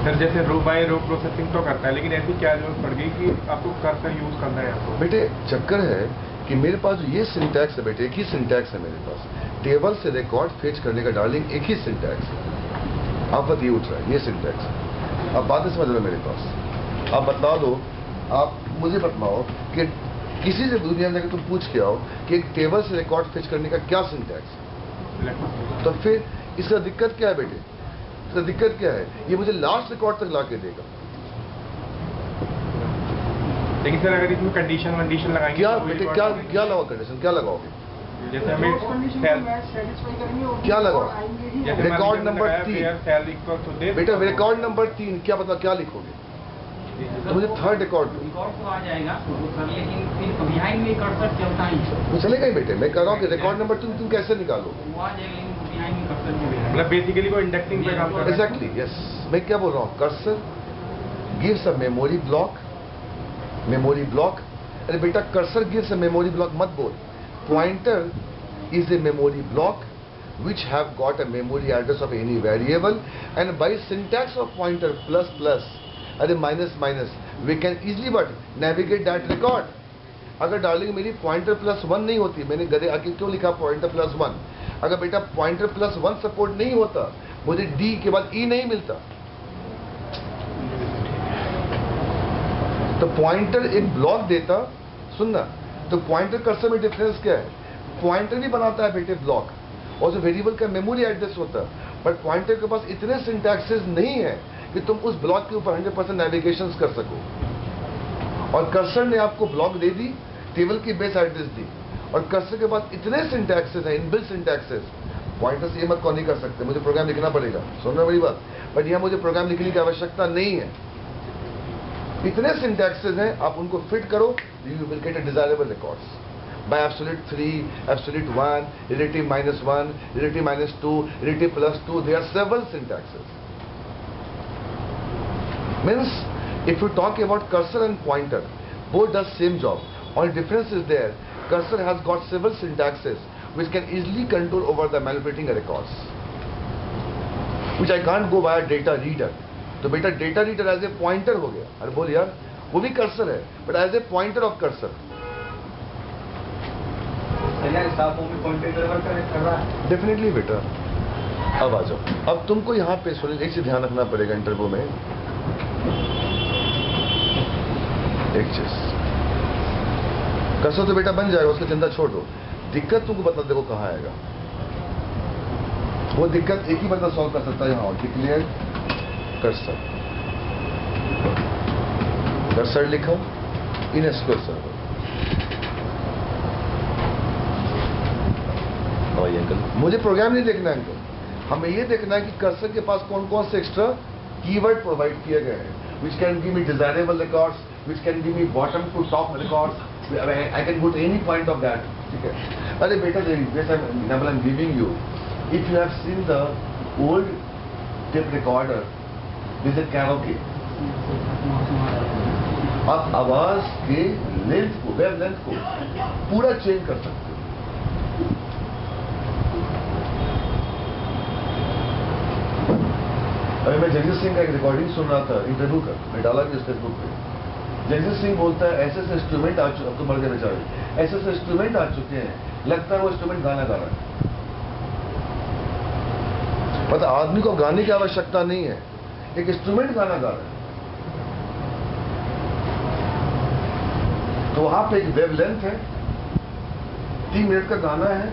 सर जैसे रो बाय रो प्रोसेसिंग तो करता है, लेकिन ऐसी क्या जरूरत पड़ गई कि आपको कर्सर यूज करना है आपको? बेटे चक्कर है कि मेरे पास जो ये सिंटैक्स है बेटे, एक ही सिंटैक्स है मेरे पास, टेबल से रिकॉर्ड फेच करने का डार्लिंग एक ही सिंटैक्स है। आप बात ये उठ रहा है, ये सिंटैक्स है। अब बात समझ लो मेरे पास, आप बतला दो, आप मुझे बतलाओ कि किसी से दुनिया में तुम पूछ के आओ कि एक टेबल से रिकॉर्ड फेच करने का क्या सिंटैक्स है, तो फिर इसका दिक्कत क्या है बेटे? इसका दिक्कत क्या है? ये मुझे लास्ट रिकॉर्ड तक ला के देगा। लेकिन सर अगर इसमें कंडीशन वंडीशन लगाएंगे क्या तो बेटे, क्या लगाओ कंडीशन, क्या लगाओगे? जैसे जो उस कंडीशन को हमें मैच सेटिस्फाई करेंगे वो क्या लगाओ? आएंगे ही। जैसे रिकॉर्ड नंबर 3 बेटा, रिकॉर्ड नंबर 3 क्या मतलब, क्या लिखोगे? तो मुझे थर्ड रिकॉर्ड दो। रिकॉर्ड तो आ जाएगा सर, लेकिन फिर बिहाइंड में कर्सर चलता ही है। वो चलेगा ही बेटे, मैं कह रहा हूँ कि रिकॉर्ड नंबर तुम कैसे निकालो? वो आ जाएगा, लेकिन बिहाइंड में कर्सर चलेगा। मतलब बेसिकली वो इंडेक्सिंग पे काम कर रहा है। एग्जैक्टली यस, मैं क्या बोल रहा हूँ, cursor gives a memory block, memory block. अरे बेटा cursor gives a memory block मत बोल, pointer is a memory block which have got a memory address of any variable, and by syntax of pointer plus plus अरे minus minus we can easily but navigate that record। अगर darling मेरी pointer plus 1 नहीं होती, मैंने गधे आके क्यों लिखा पॉइंटर प्लस 1? अगर बेटा पॉइंटर प्लस 1 सपोर्ट नहीं होता, मुझे डी के बाद ई नहीं मिलता। तो पॉइंटर एक ब्लॉक देता, सुनना, तो पॉइंटर कर्सर में डिफरेंस क्या है? पॉइंटर भी बनाता है बेटे ब्लॉक, और जो वेरिएबल का मेमोरी एड्रेस होता है, बट पॉइंटर के पास इतने सिंटैक्सेस नहीं है कि तुम उस ब्लॉक के ऊपर 100% नेविगेशन कर सको। और कर्सर ने आपको ब्लॉक दे दी, टेबल की बेस एड्रेस दी, और कर्सर के पास इतने सिंटैक्सेस हैं, इनबिल्ट सिंटैक्सेस, पॉइंटर से ये मत कौन नहीं कर सकते, मुझे प्रोग्राम लिखना पड़ेगा, सुनना बड़ी बात, बट यहाँ मुझे प्रोग्राम लिखने की आवश्यकता नहीं है। इतने सिंटैक्सेस हैं, आप उनको फिट करो, you will get a desirable records by absolute 3, absolute 1, relative -1, relative -2, relative +2. There are several syntaxes. Means if you talk about cursor and pointer, both does same job. Only difference is there, cursor has got several syntaxes which can easily control over the manipulating records, which I can't go via data reader. तो बेटा data reader as a pointer हो गया। अरे बोल यार, वो भी cursor है but as a pointer of cursor. Definitely बेटा। अब आ जाओ, अब तुमको यहाँ पे सुनिए, एक चीज ध्यान रखना पड़ेगा इंटरव्यू में, एक चीज, कर्सर तो बेटा बन जाएगा, उसकी चिंता छोड़ दो, दिक्कत तुमको बता देखो कहाँ आएगा। वो दिक्कत एक ही बंदा सॉल्व कर सकता है, यहाँ डिक्लेयर कर्सर, कर्सर लिखो इन एसक्यूएल सर्वर। और ये अंकल, मुझे प्रोग्राम नहीं देखना है अंकल, हमें ये देखना है कि कर्सर के पास कौन कौन से एक्स्ट्रा कीवर्ड प्रोवाइड किए गए हैं, which can give me desirable records, which can give me bottom to top records. I can go to any point of that. ठीक है? अरे बेटा, this example I'm giving you. If you have seen the old tape recorder, this is a karaoke. आप आवाज के length को, wave length को पूरा चेंज कर सकते हो। अभी मैं जगजीत सिंह का एक रिकॉर्डिंग सुन रहा था इंटरव्यू का, मैं डाला भी उस फेसबुक पे। जगजीत सिंह बोलता है ऐसे ऐसे इंस्ट्रूमेंट आ चुके, अब तो मर गए बेचारे, ऐसे ऐसे इंस्ट्रूमेंट आ चुके हैं, लगता है वो इंस्ट्रूमेंट गाना गा रहा है। मतलब आदमी को गाने की आवश्यकता नहीं है, एक इंस्ट्रूमेंट गाना गा रहा है। तो वहां पे एक वेव लेंथ है, 3 मिनट का गाना है,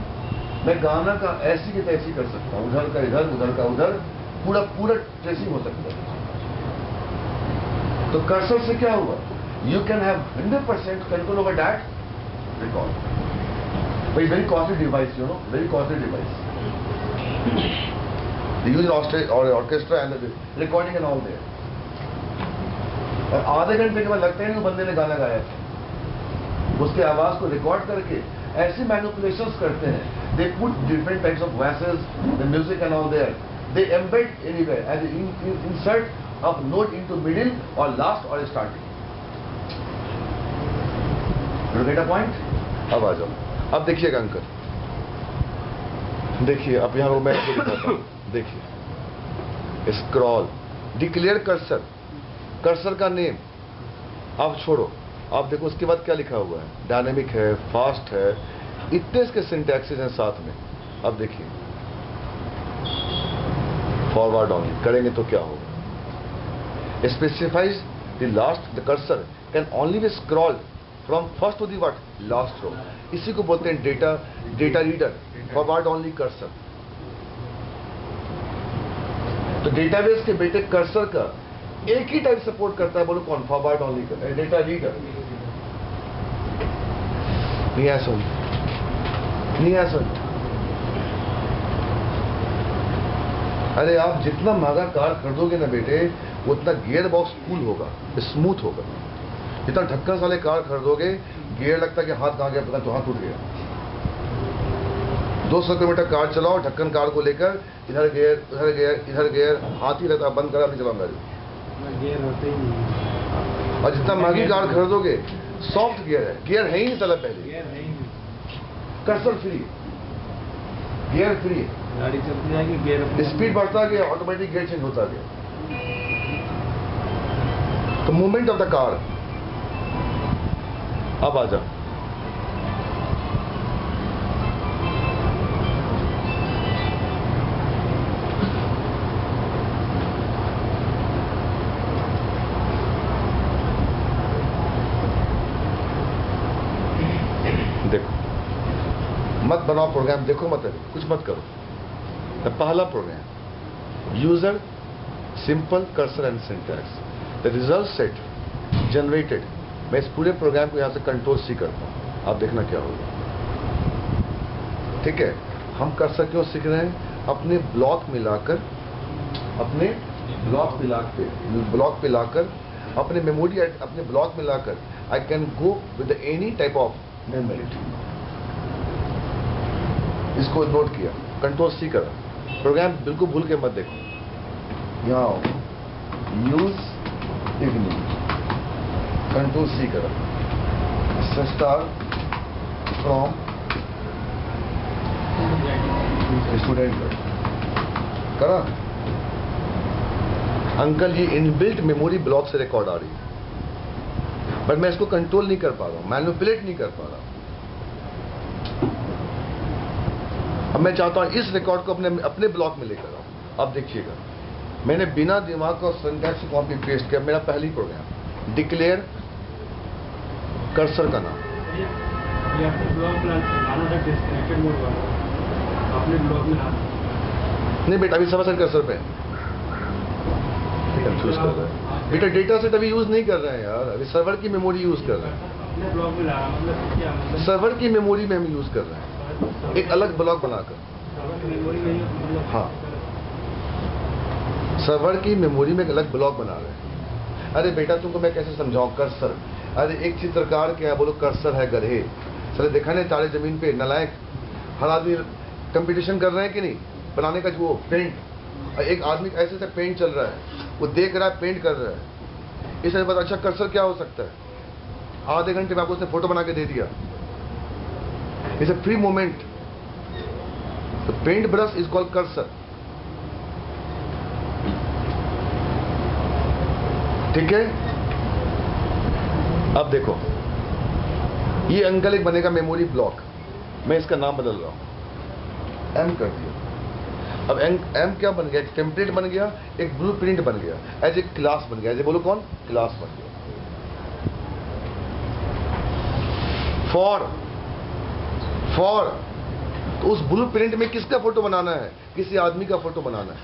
मैं गाना का ऐसी की तैसी कर सकता हूं, उधर का इधर, उधर का उधर, पूरा पूरा ट्रेसिंग हो सकता है। तो कर्सर से क्या हुआ, you can have 100% control over that record. भाई very costly device, you know, very costly device. They use orchestra and the recording and all there. और आधे घंटे के बाद लगता है कि बंदे ने गाना गाया था, उसके आवाज को रिकॉर्ड करके ऐसी मैनिपुलेशंस करते हैं, they put different types of voices, the music and all there, they embed anywhere and insert of note into middle or last or starting. You get a point? अब आ जाओ, अब देखिएगा अंकल, देखिए अब यहाँ वो मैं आपको दिखाता हूँ, देखिए स्क्रॉल, डिक्लेयर कर्सर, कर्सर का नेम आप छोड़ो, आप देखो उसके बाद क्या लिखा हुआ है, डायनेमिक है, फास्ट है, इतने इसके सिंटैक्सेस हैं साथ में। अब देखिए फॉरवर्ड ऑन करेंगे तो क्या होगा, specifies the last, the cursor can only be scroll from first to the what last row, इसी को बोलते हैं data reader, forward only cursor. तो डेटाबेस के बेटे कर्सर का एक ही टाइप सपोर्ट करता है, बोलो कौन, फॉरवर्ड ऑनली डेटा रीडर। नहीं ऐसा नहीं, ऐसा अरे आप जितना महंगा कार खरीदोगे ना बेटे, उतना गियर बॉक्स कूल होगा, स्मूथ होगा। जितना ढक्कन वाले कार खरीदोगे, गियर लगता है कि हाथ कहाँ गया पता, तो हाथ टूट गया। 200 किलोमीटर कार चलाओ ढक्कन कार को लेकर, इधर गियर उधर गियर इधर गियर, हाथ ही रहता, बंद करा नहीं चलाऊंगा। गियर होते ही नहीं। और जितना महंगी कार खरीदोगे, सॉफ्ट गियर है, गियर है ही नहीं साला पहले, गियर है ही नहीं। कर्सर फ्री, गियर फ्री, गाड़ी चलती जाएगी, गियर स्पीड बढ़ता गया, ऑटोमेटिक गियर चेंज होता गया। तो मूवमेंट ऑफ द कार। अब आ जा, देखो मत बनाओ प्रोग्राम, देखो मत अभी कुछ मत करो। तो पहला program user simple cursor and syntax, the result set generated. मैं इस पूरे प्रोग्राम को यहां से कंट्रोल सी करता हूं, आप देखना क्या होगा। ठीक है, हम कर्सर क्यों सीख रहे हैं, अपने ब्लॉक मिलाकर, अपने ब्लॉक पे लाकर, अपने मेमोरी अपने ब्लॉक में लाकर, I can go with any type of movement. इसको नोट किया, कंट्रोल सी करा, प्रोग्राम बिल्कुल भूल के मत देखो। यहाँ आओ, यूज इवनिंग, कंट्रोल सी करा, स्टार फ्रॉम स्टूडेंट करा। अंकल ये इनबिल्ट मेमोरी ब्लॉक से रिकॉर्ड आ रही है, बट मैं इसको कंट्रोल नहीं कर पा रहा हूं, मैनिपुलेट नहीं कर पा रहा। अब मैं चाहता हूं इस रिकॉर्ड को अपने ब्लॉक में लेकर आऊं। अब देखिएगा, मैंने बिना दिमाग का सिंटैक्स को कॉपी पेस्ट किया। मेरा पहली प्रोग्राम डिक्लेयर कर्सर का नाम, ये आपने ब्लॉक लाना था डिस्कनेक्टेड मोड वाला, आपने ब्लॉक में लाना नहीं बेटा, अभी सर्वर साइड कर्सर पे कंफ्यूज कर रहा है बेटा, डेटा सेट अभी यूज नहीं कर रहे हैं यार, अभी सर्वर की मेमोरी यूज कर रहे हैं। अपने ब्लॉक में लाना मतलब क्या, मतलब सर्वर की मेमोरी में हम यूज कर रहे हैं, एक अलग ब्लॉक बनाकर। सर्वर की मेमोरी में मतलब हाँ, सर्वर की मेमोरी में एक अलग ब्लॉक बना रहे हैं। अरे बेटा तुमको मैं कैसे समझाऊं, कर्सर, अरे एक चित्रकार क्या बोलो कर्सर है गधे, चले देखा नहीं तारे जमीन पे, नलायक। हर आदमी कंपटीशन कर रहे हैं कि नहीं बनाने का, वो पेंट, एक आदमी ऐसे से पेंट चल रहा है, वो देख रहा है पेंट कर रहा है, इससे पता अच्छा कर्सर क्या हो सकता है। आधे घंटे में आपको उसने फोटो बना के दे दिया, it's a free moment. The paint brush is called cursor. ठीक है, अब देखो ये अंकल एक बनेगा मेमोरी ब्लॉक, मैं इसका नाम बदल रहा हूं, एम कर दिया। अब एम क्या बन गया, एक टेम्पलेट बन गया, एक ब्लूप्रिंट बन गया, एज ए क्लास बन गया, एज ए बोलो कौन, क्लास बन गया। फॉर तो उस ब्लूप्रिंट में किसका फोटो बनाना है, किसी आदमी का फोटो बनाना है,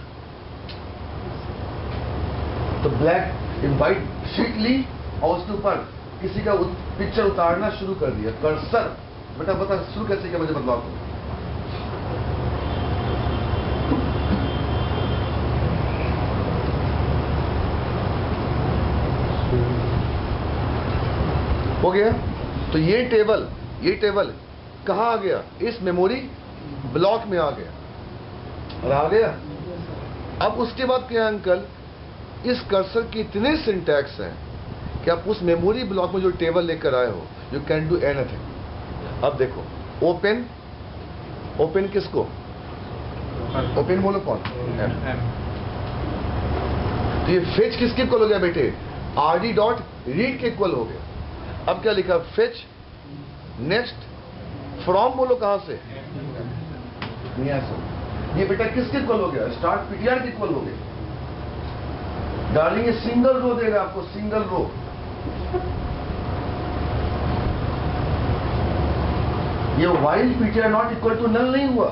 तो ब्लैक वाइट शीट ली और उसके ऊपर किसी का पिक्चर उतारना शुरू कर दिया। कर्सर बेटा बता शुरू कैसे किया, मुझे बदलाव करो। हो गया, तो ये टेबल कहां आ गया, इस मेमोरी ब्लॉक में आ गया, और आ गया। अब उसके बाद क्या अंकल, इस कर्सर की इतने सिंटैक्स हैं कि आप उस मेमोरी ब्लॉक में जो टेबल लेकर आए हो, यू कैन डू एनीथिंग। अब देखो, ओपन, ओपन किसको, ओपन बोलो कौन, तो ये फेच किसके इक्वल हो गया बेटे, आरडी डॉट रीड के इक्वल हो गया। अब क्या लिखा, फेच नेक्स्ट फ्रॉम बोलो कहां से, ये बेटा किसके इक्वल हो गया, स्टार्ट पीटीआर के इक्वल हो गया। डार्लिंग ये सिंगल रो देगा आपको, सिंगल रो। ये while PTR not equal to null नहीं हुआ।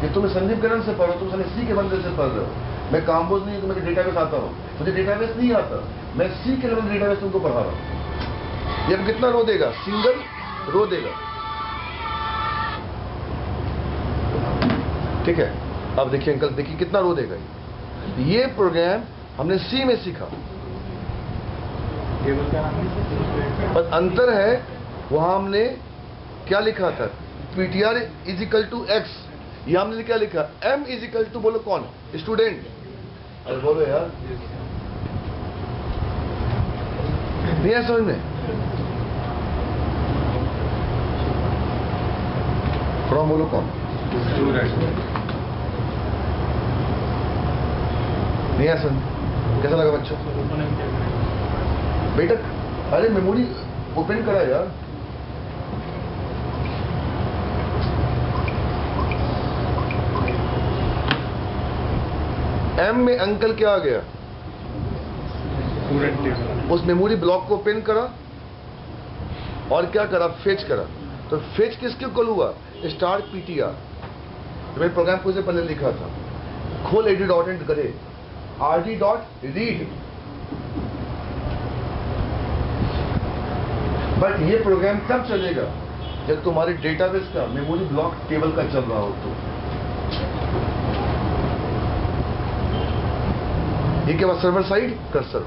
ये तुम संदीप करण से पढ़ रहे हो, तुम सी के बंदे से पढ़ रहे हो। मैं काम्बोज नहीं, तो मैं डेटाबेस आता हूं, मुझे डेटाबेस नहीं आता, मैं सी के लेवल डेटाबेस तुमको पढ़ा रहा हूं। ये अब कितना रो देगा, सिंगल रो देगा, ठीक है। अब देखिए अंकल, देखिए कितना रो देगा। ये प्रोग्राम हमने सी में सीखा, टेबल का नाम है, पर अंतर है, वहां हमने क्या लिखा था, PTR is equal to X, यहां हमने क्या लिखा, एम इज इक्वल टू बोलो कौन, स्टूडेंट। अरे बोलो यार, नहीं है समझ में, फ्रॉम बोलो कौन, नहीं है समझ। कैसा लगा बच्चों, बेटा अरे मेमोरी ओपन करा यार। एम में अंकल क्या आ गया, उस मेमोरी ब्लॉक को ओपन करा और क्या करा, फेच करा। तो फेच किसके इक्वल हुआ, स्टार्ट पीटीआर। तो मैं प्रोग्राम को से पहले लिखा था, खोल एडी डॉट एंड करे आरडी डॉट रीड, बट ये प्रोग्राम तब चलेगा जब तुम्हारे डेटाबेस का मेमोरी ब्लॉक टेबल का चल रहा हो। तो ये क्या बात, सर्वर साइड कर्सर।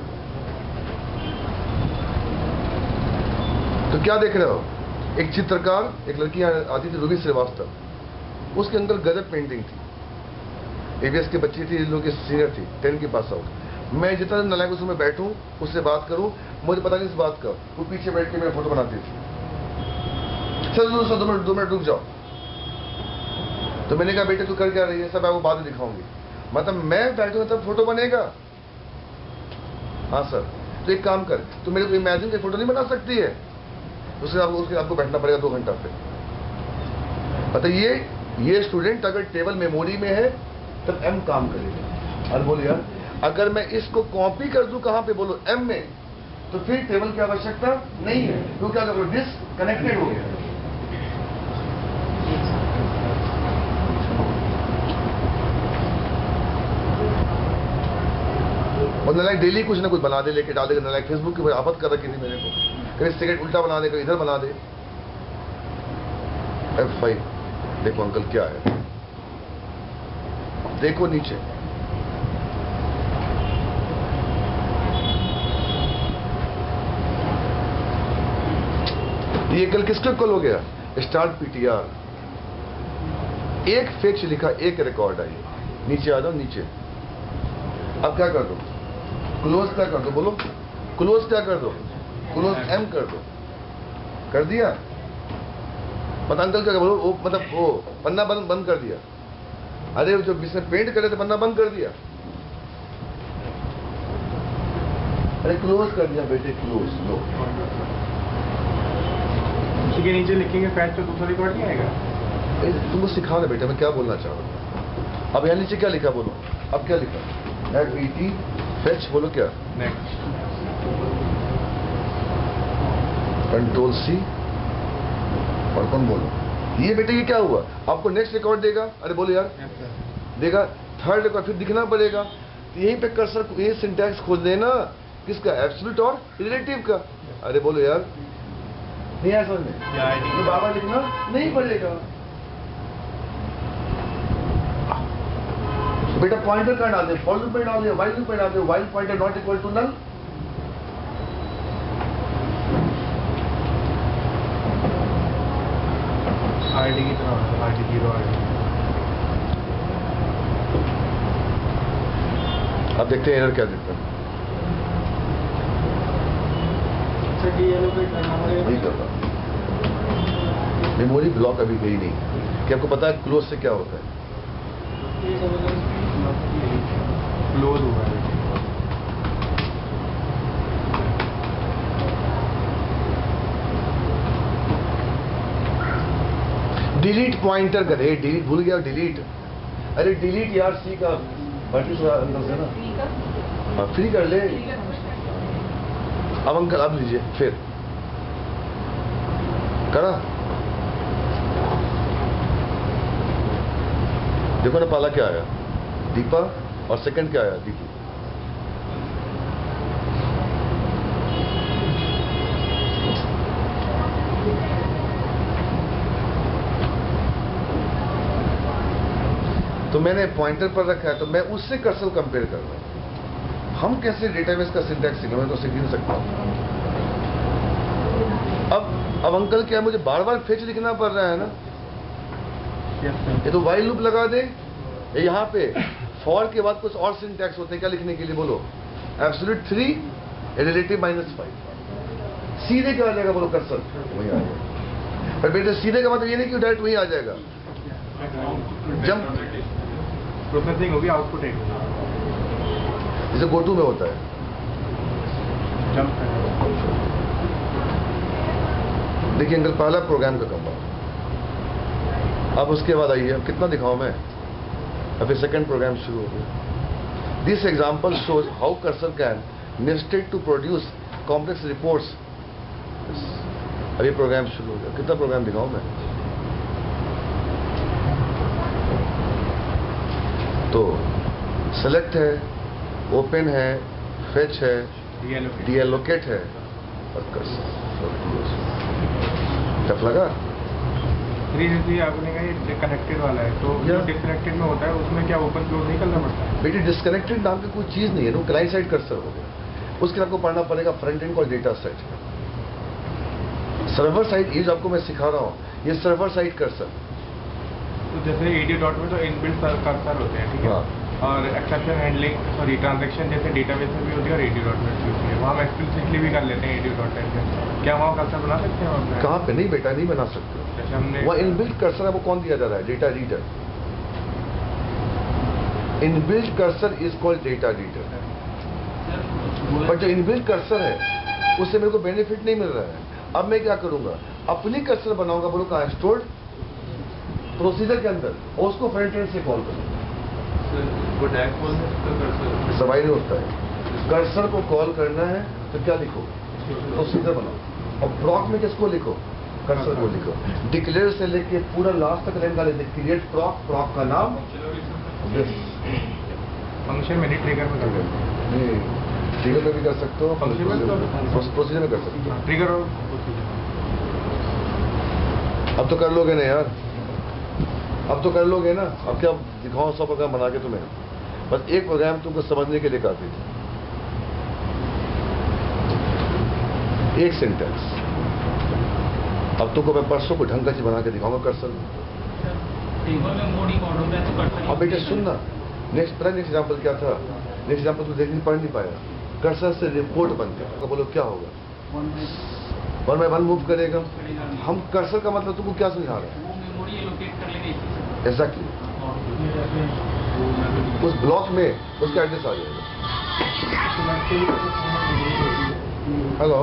तो क्या देख रहे हो, एक चित्रकार, एक लड़की आती थी रूबी श्रीवास्तव, उसके अंदर गजब पेंटिंग थी, एबीएस की बच्ची थी, इन लोग की सीनियर थी, 10 की पास आउट। मैं जितना नालायक उसमें बैठूं, उससे बात करूं, मुझे पता नहीं इस बात का, वो पीछे बैठ के मेरा फोटो बनाती थी। चल 2 मिनट रुक जाओ। तो मैंने कहा बेटे तू कर क्या रही है, सब आपको बाद में दिखाऊंगी। मतलब मैं बैठूंगा तब फोटो बनेगा। हाँ सर, तो एक काम कर, तू मेरे को इमेजिन के फोटो नहीं बना सकती है, उसके आपको बैठना पड़ेगा 2 घंटा पे। पता ये स्टूडेंट अगर टेबल मेमोरी में है तब एम काम करेगा। और बोलो यार, अगर मैं इसको कॉपी कर दूं कहां पे, बोलो एम में, तो फिर टेबल की आवश्यकता नहीं है, क्योंकि क्या करो, डिसकनेक्टेड हो गया। और नलायक डेली कुछ ना कुछ बना दे, लेके डाल देगा। नलायक फेसबुक की आफत कर रखी थी मेरे को, कभी सिगरेट उल्टा बना दे, कभी इधर बना दे। F5 देखो अंकल क्या है, देखो नीचे, ये कल किसके इक्वल हो गया, स्टार्ट पीटीआर। एक फेच लिखा, एक रिकॉर्ड आई, नीचे आ जाओ नीचे। अब क्या कर दो, क्लोज क्या कर दो, बोलो क्लोज क्या कर दो, क्लोज एम कर दो, कर दिया। पता अंकल क्या बोलो, वो मतलब वो पन्ना बंद कर दिया। अरे जो जिसने पेंट करे थे पन्ना बंद कर दिया। अरे क्लोज कर दिया बेटे, क्लोज लो। उसी के नीचे लिखेंगे फैच, तो दूसरा रिकॉर्ड नहीं आएगा। तुमको सिखा रहे बेटा, मैं क्या बोलना चाह रहा हूँ। अब यहाँ नीचे क्या लिखा, बोलो अब क्या लिखा, FET फेच, बोलो क्या, नेक्स्ट कंट्रोल C और कौन बोलो। ये बेटे ये क्या हुआ, आपको नेक्स्ट रिकॉर्ड देगा। अरे बोलो यार, देगा थर्ड रिकॉर्ड, फिर दिखना पड़ेगा। तो यहीं पे कर्सर, ये सिंटैक्स खोज देना, किसका, एब्सोल्यूट और रिलेटिव का। अरे बोलो यार, नहीं है समझ में, ये बाबा लिखना नहीं पड़ेगा। बेटा पॉइंटर का डाल दे, फॉर लूप पे डाल दे, वाइल लूप पे डाल दे, while pointer not equal to null. ID की तरह, आईडी 0 आईडी। अब देखते हैं एरर क्या देता है। अच्छा डीएलोकेट करना पड़ेगा। नहीं कर रहा, मेमोरी ब्लॉक अभी गई नहीं। क्या आपको पता है क्लोज से क्या होता है? क्लोज हुआ है। डिलीट पॉइंटर करे, डिलीट भूल गया, डिलीट। अरे डिलीट यार, सी का बाकी थोड़ा अंदर से ना। हाँ फ्री कर ले। अब अंकल अब लीजिए फिर करा। देखो ना पहला क्या आया, दीपा, और सेकंड क्या आया, दीपू। तो मैंने पॉइंटर पर रखा है, तो मैं उससे कर्सर कंपेयर कर रहा हूं। हम कैसे डेटाबेस का सिंटैक्स सीखें, मैं तो सीख नहीं सकता। अब अंकल क्या है, मुझे बार बार फेच लिखना पड़ रहा है ना। ये तो वाइल लूप लगा दे, यहाँ पे फॉर के बाद कुछ और सिंटैक्स होते हैं क्या लिखने के लिए, बोलो। एब्सोल्यूट 3 रिलेटिव -5 सीधे क्या आ जाएगा, बोलो कर्सर वहीं आ जाएगा। पर बेटे सीधे का मतलब ये नहीं कि डायरेक्ट वहीं आ जाएगा, जंप प्रोसेसिंग होगी, आउटपुट एक जैसे गोटू में होता है। जंप। देखिए अंकल पहला प्रोग्राम का कम। अब उसके बाद आइए, अब कितना दिखाऊं मैं, अभी सेकंड प्रोग्राम शुरू हो गया। This example shows how cursor can nested to produce complex reports. अभी प्रोग्राम शुरू हो गया, कितना प्रोग्राम दिखाऊं मैं। तो सेलेक्ट है, ओपन है, फेच है, डीएलोकेट है और कर्सर। टफ लगा? आपने कहा ये कनेक्टेड वाला है, तो जो डिस्कनेक्टेड में होता है उसमें क्या ओपन क्लोज नहीं करना पड़ता है? बेटी डिस्कनेक्टेड नाम की कोई चीज नहीं है, वो क्लाइंट साइड कर्सर हो गया। उसके आपको पढ़ना पड़ेगा फ्रंट एंड और डेटा साइड। सर्वर साइड ये जो आपको मैं सिखा रहा हूँ, ये सर्वर साइड कर्सर। तो जैसे AD.NET में तो इनबिल्ट कर्सर होते हैं, ठीक है। हाँ। और एक्सेप्शन हैंडलिंग, सॉरी ट्रांजैक्शन जैसे डेटाबेस में भी होती है और AD.NET में होती है, वहाँ हम एक्सप्लिसिटली भी कर लेते हैं AD.NET में। क्या वहाँ कर्सर बना सकते हैं हम? कहाँ पे? नहीं बेटा, नहीं बना सकते। जैसे हमने वह इनबिल्ट कर्सर है, वो कौन दिया जा रहा है? Data reader. Inbuilt cursor is called data reader. पर जो इनबिल्ट कर्सर है उससे मेरे को बेनिफिट नहीं मिल रहा है। अब मैं क्या करूंगा, अपनी कर्सर बनाऊंगा, बोलो कहाँ है, स्टोर्ड प्रोसीजर के अंदर, और उसको फ्रंट एंड से कॉल करूंगा। सवाई नहीं होता है। कर्सर को कॉल करना है तो क्या लिखो, प्रोसीजर बनाओ। और प्रॉक में किसको लिखो, कर्सर को लिखो। डिक्लेयर से लेके पूरा लास्ट तक लाइन डाले, क्रिएट प्रॉक, प्रॉक का नाम फंक्शन में ट्रिगर में कर सकते हैं। ट्रिगर में भी कर सकते हो, फंक्शन में प्रोसीजर में कर सकते हो। ट्रिगर और अब तो कर लोगे ना यार, अब तो कर लोगे ना। अब क्या दिखाऊं 100 प्रोग्राम बना के तुम्हें, बस एक प्रोग्राम तुमको समझने के लिए काफी था, एक सिंटेक्स। अब तुमको मैं परसों को ढंग का चीज बना के दिखाऊंगा कर्सर। अब बेटे सुनना, नेक्स्ट एग्जाम्पल क्या था, नेक्स्ट एग्जाम्पल तू देख नहीं पढ़ नहीं पाया। कर्सर से रिपोर्ट बनते हैं, बोलो क्या होगा, 1 by 1 मूव करेगा। हम कर्सर का मतलब तुमको क्या समझा रहे हैं, एग्जैक्टली उस ब्लॉक में उसका एड्रेस आ जाएगा। हेलो